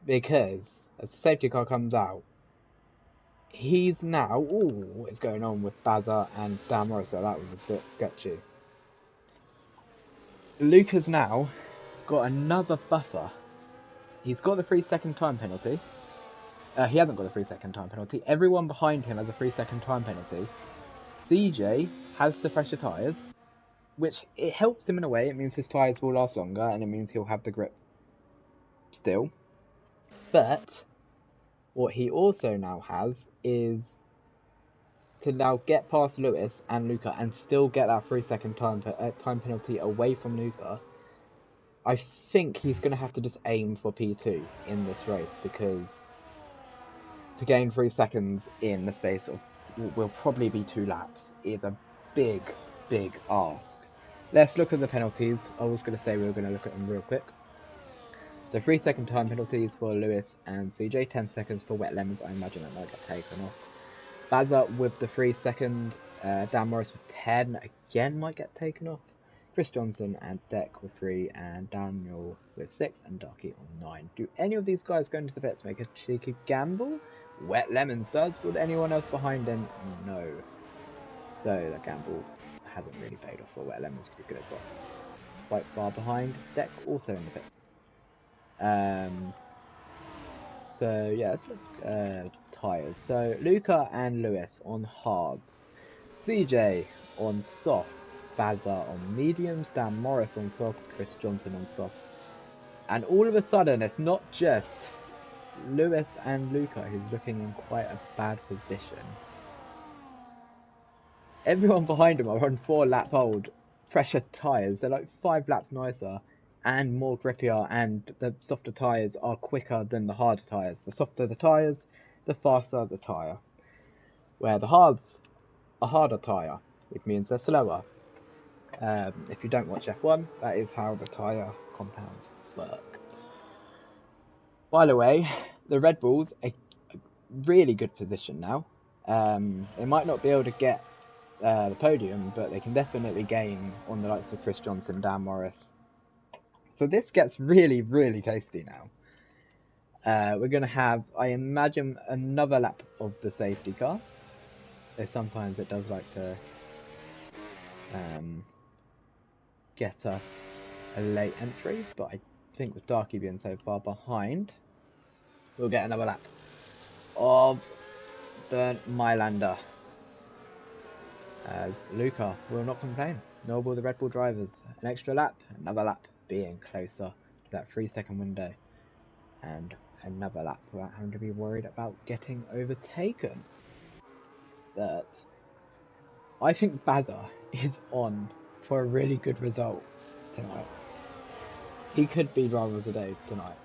Because as the safety car comes out, he's now... Ooh, what is going on with Baza and Dan Morris there? That was a bit sketchy. Luca's now got another buffer. He's got the 3-second time penalty. He hasn't got a 3-second time penalty. Everyone behind him has a 3-second time penalty. CJ has the fresher tyres, which it helps him in a way. It means his tyres will last longer, and it means he'll have the grip still. But what he also now has is to now get past Lewis and Luca and still get that 3-second time penalty away from Luca. I think he's going to have to just aim for P2 in this race, because to gain 3 seconds in the space of will probably be 2 laps is a big ask. Let's look at the penalties. I was going to say we were going to look at them real quick. So 3-second time penalties for Lewis and CJ, 10 seconds for Wet Lemons. I imagine that might get taken off. Baza with the 3-second, Dan Morris with 10 again might get taken off. Chris Johnson and Deck with 3, and Daniel with 6, and Darky on 9. Do any of these guys go into the pits make a cheeky gamble? Wet Lemons does. Would anyone else behind him? No. So the gamble hasn't really paid off for Wet Lemons, because he could have got quite far behind. Deck also in the pits. So yeah, let's look tyres. So Luca and Lewis on hards. CJ on softs. Baza on mediums. Dan Morris on softs. Chris Johnson on softs. And all of a sudden, it's not just Lewis and Luca who's looking in quite a bad position. Everyone behind them are on 4-lap old fresher tyres. They're like 5 laps nicer and more grippier, and the softer tyres are quicker than the harder tyres. The softer the tyres, the faster the tyre. Where the hards are harder tyre, which means they're slower. If you don't watch F1, that is how the tyre compounds work. By the way, the Red Bulls are a really good position now. They might not be able to get the podium, but they can definitely gain on the likes of Chris Johnson, Dan Morris. So this gets really tasty now. We're going to have, I imagine, another lap of the safety car. So sometimes it does like to get us a late entry, but I think with Darky being so far behind, we'll get another lap of Bernd Mailander, as Luca will not complain, nor will the Red Bull drivers. An extra lap, another lap being closer to that 3-second window, and another lap without having to be worried about getting overtaken. But I think Baza is on for a really good result tonight. He could be driver of the day tonight.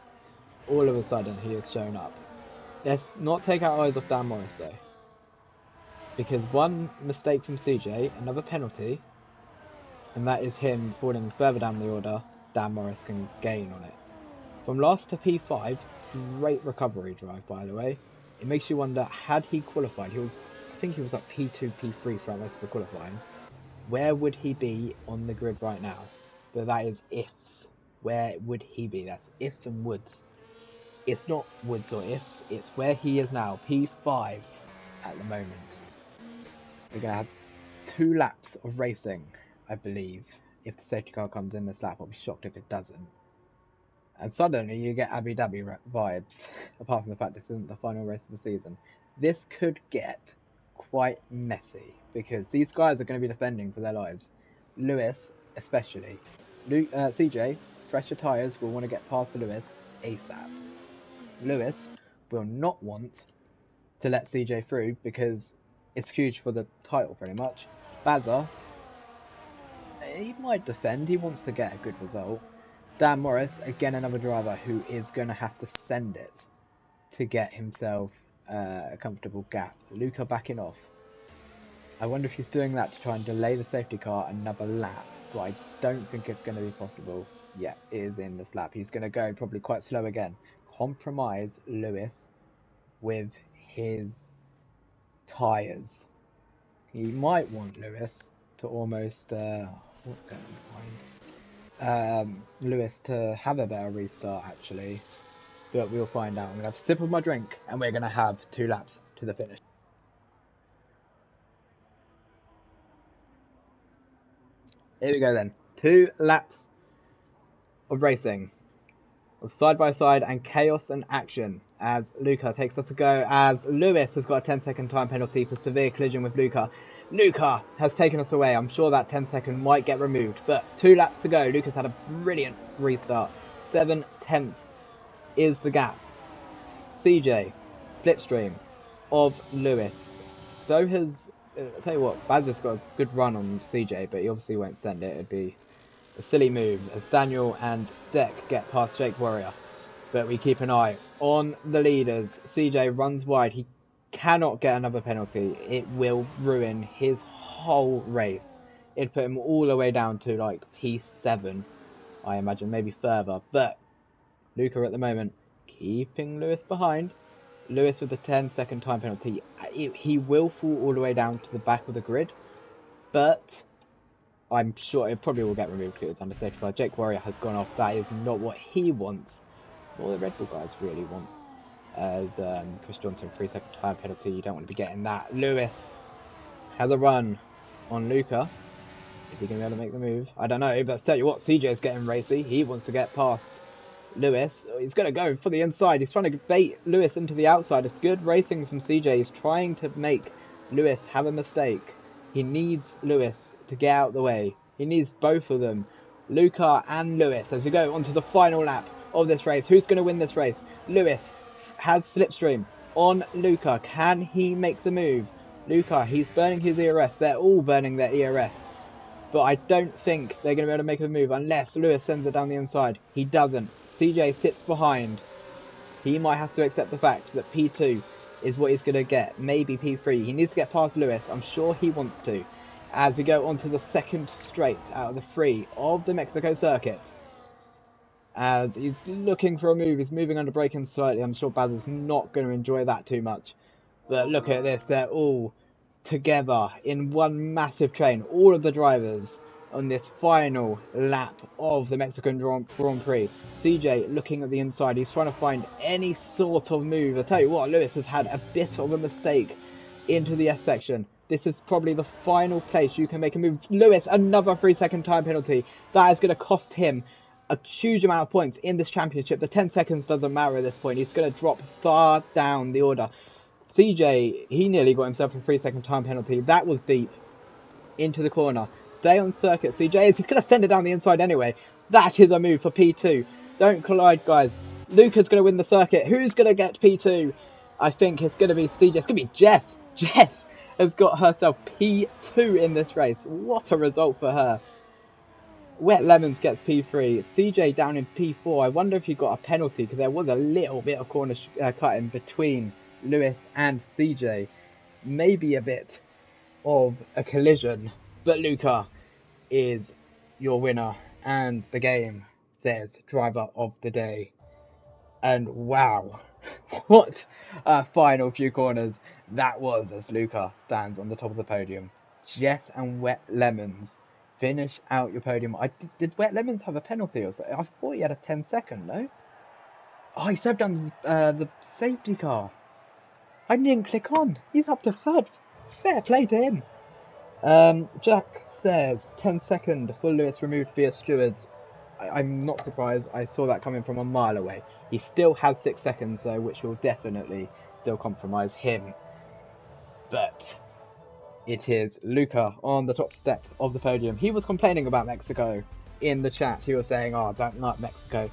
All of a sudden he has shown up. Let's not take our eyes off Dan Morris though, because one mistake from CJ, another penalty, and that is him falling further down the order. Dan Morris can gain on it. From last to P5, great recovery drive by the way. It makes you wonder, had he qualified, I think he was like P2, P3 throughout most of the qualifying. Where would he be on the grid right now? But that is ifs. Where would he be? That's ifs and woulds. It's not woods or ifs, it's where he is now, P5 at the moment. We're going to have 2 laps of racing, I believe. If the safety car comes in this lap, I'll be shocked if it doesn't. And suddenly you get Abu Dhabi vibes, apart from the fact this isn't the final race of the season. This could get quite messy, because these guys are going to be defending for their lives. Lewis, especially. CJ, fresher tyres will want to get past Lewis ASAP. Lewis will not want to let CJ through, because it's huge for the title pretty much. Bazza, he might defend, he wants to get a good result. Dan Morris, again another driver who is going to have to send it to get himself a comfortable gap. Luca backing off. I wonder if he's doing that to try and delay the safety car another lap, but I don't think it's going to be possible. Yeah, it is in this lap. He's going to go probably quite slow again. Compromise Lewis with his tyres. He might want Lewis to almost... what's going on behind? Lewis to have a better restart, actually. But we'll find out. I'm going to have a sip of my drink, and we're going to have 2 laps to the finish. Here we go then. 2 laps of racing. Of side-by-side and chaos and action. As Luca takes us to go. As Lewis has got a 10-second time penalty for severe collision with Luca. Luca has taken us away. I'm sure that 10-second might get removed. But 2 laps to go. Luca's had a brilliant restart. 7 tenths is the gap. CJ, slipstream of Lewis. So has, I'll tell you what, Bazza's got a good run on CJ, but he obviously won't send it. It'd be a silly move as Daniel and Deck get past Jake Warrior. But we keep an eye on the leaders. CJ runs wide. He cannot get another penalty. It will ruin his whole race. It'd put him all the way down to like P7, I imagine, maybe further. But Luca at the moment keeping Lewis behind. Lewis with the 10-second time penalty. He will fall all the way down to the back of the grid, but I'm sure it probably will get removed because it's under safety car. Jake Warrior has gone off. That is not what he wants. What the Red Bull guys really want. As Chris Johnson, 3-second time penalty. You don't want to be getting that. Lewis has a run on Luca. Is he going to be able to make the move? I don't know, but I'll tell you what, CJ is getting racy. He wants to get past Lewis. He's going to go for the inside. He's trying to bait Lewis into the outside. It's good racing from CJ. He's trying to make Lewis have a mistake. He needs Lewis to get out of the way. He needs both of them, Luca and Lewis, as we go onto the final lap of this race. Who's going to win this race? Lewis has slipstream on Luca. Can he make the move? Luca, he's burning his ERS. They're all burning their ERS. But I don't think they're going to be able to make a move unless Lewis sends it down the inside. He doesn't. CJ sits behind. He might have to accept the fact that P2 is what he's going to get. Maybe P3. He needs to get past Lewis. I'm sure he wants to. As we go on to the second straight out of the 3 of the Mexico circuit. As he's looking for a move. He's moving under braking slightly. I'm sure Baz is not going to enjoy that too much. But look at this. They're all together in one massive train. All of the drivers on this final lap of the Mexican Grand Prix. CJ looking at the inside. He's trying to find any sort of move. I tell you what, Lewis has had a bit of a mistake into the S section. This is probably the final place you can make a move. Lewis, another 3-second time penalty. That is going to cost him a huge amount of points in this championship. The 10 seconds doesn't matter at this point. He's going to drop far down the order. CJ, he nearly got himself a 3-second time penalty. That was deep. Into the corner. Stay on circuit, CJ. He's going to send it down the inside anyway. That is a move for P2. Don't collide, guys. Luca's going to win the circuit. Who's going to get P2? I think it's going to be CJ. It's going to be Jess. Jess has got herself P2 in this race. What a result for her. Wet Lemons gets P3. CJ down in P4. I wonder if he got a penalty because there was a little bit of corner cutting between Lewis and CJ. Maybe a bit of a collision, but Luca is your winner, and the game says driver of the day. And wow, what a final few corners that was, as Luca stands on the top of the podium. Jess and Wet Lemons finish out your podium. Did Wet Lemons have a penalty or something? I thought he had a 10-second, no? Oh, he served on the safety car. I didn't click on. He's up to third. Fair play to him. Jack says 10-second for Lewis removed via stewards. I'm not surprised. I saw that coming from a mile away. He still has 6 seconds though, which will definitely still compromise him. But it is Luca on the top step of the podium. He was complaining about Mexico in the chat. He was saying, "Oh, don't like Mexico."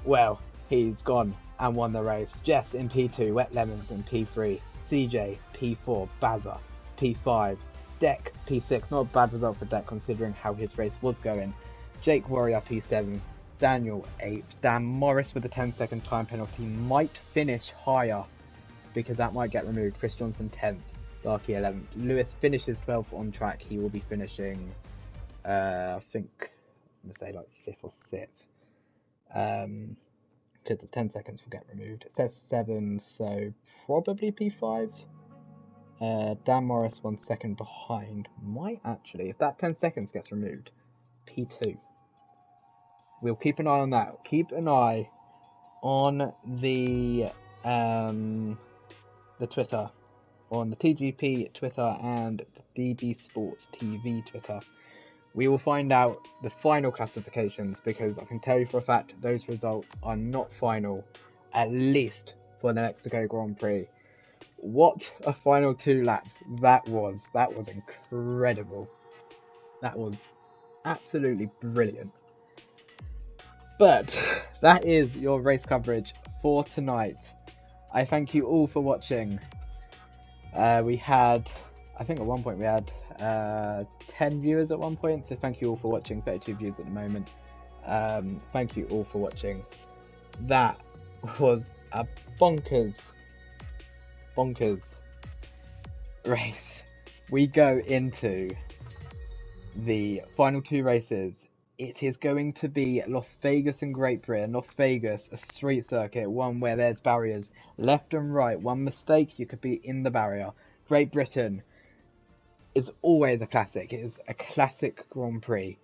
Well, he's gone and won the race. Jess in P2, Wet Lemons in P3, CJ P4, Bazza P5, Deck P6. Not a bad result for Deck considering how his race was going. Jake Warrior P7, Daniel 8th. Dan Morris with a 10-second time penalty might finish higher because that might get removed. Chris Johnson 10th, Darky 11th. Lewis finishes 12th on track. He will be finishing, I think, I'm going to say like 5th or 6th. Because the 10 seconds will get removed. It says 7, so probably P5. Dan Morris 1 second behind. Might actually, if that 10 seconds gets removed, P2. We'll keep an eye on that. Keep an eye on the Twitter, on the TGP Twitter and the DB Sports TV Twitter. We will find out the final classifications because I can tell you for a fact those results are not final, at least for the Mexico Grand Prix. What a final 2 laps that was. That was incredible. That was absolutely brilliant. But that is your race coverage for tonight. I thank you all for watching. We had, I think at one point we had 10 viewers at one point, so thank you all for watching. 32 views at the moment. Thank you all for watching. That was a bonkers race. We go into the final 2 races. It is going to be Las Vegas and Great Britain. Las Vegas, a street circuit, one where there's barriers left and right. One mistake, you could be in the barrier. Great Britain is always a classic. It is a classic Grand Prix.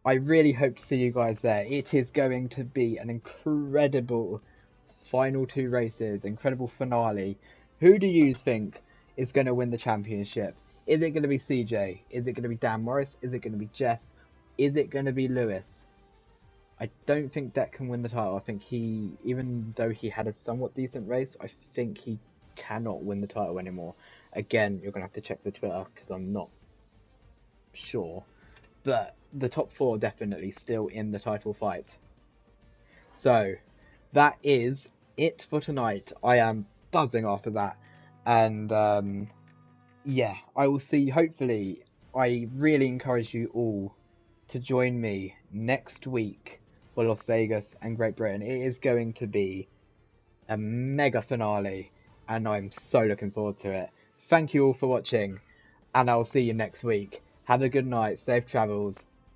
I really hope to see you guys there. It is going to be an incredible final 2 races, incredible finale. Who do you think is going to win the championship? Is it going to be CJ? Is it going to be Dan Morris? Is it going to be Jess? Is it going to be Lewis? I don't think Deck can win the title. I think he, even though he had a somewhat decent race, I think he cannot win the title anymore. Again, you're going to have to check the Twitter because I'm not sure. But the top 4 definitely still in the title fight. So, that is it for tonight. I am buzzing after that. And, yeah, I will see, hopefully, I really encourage you all to join me next week for Las Vegas and Great Britain. It is going to be a mega finale, and I'm so looking forward to it. Thank you all for watching, and I'll see you next week. Have a good night, safe travels.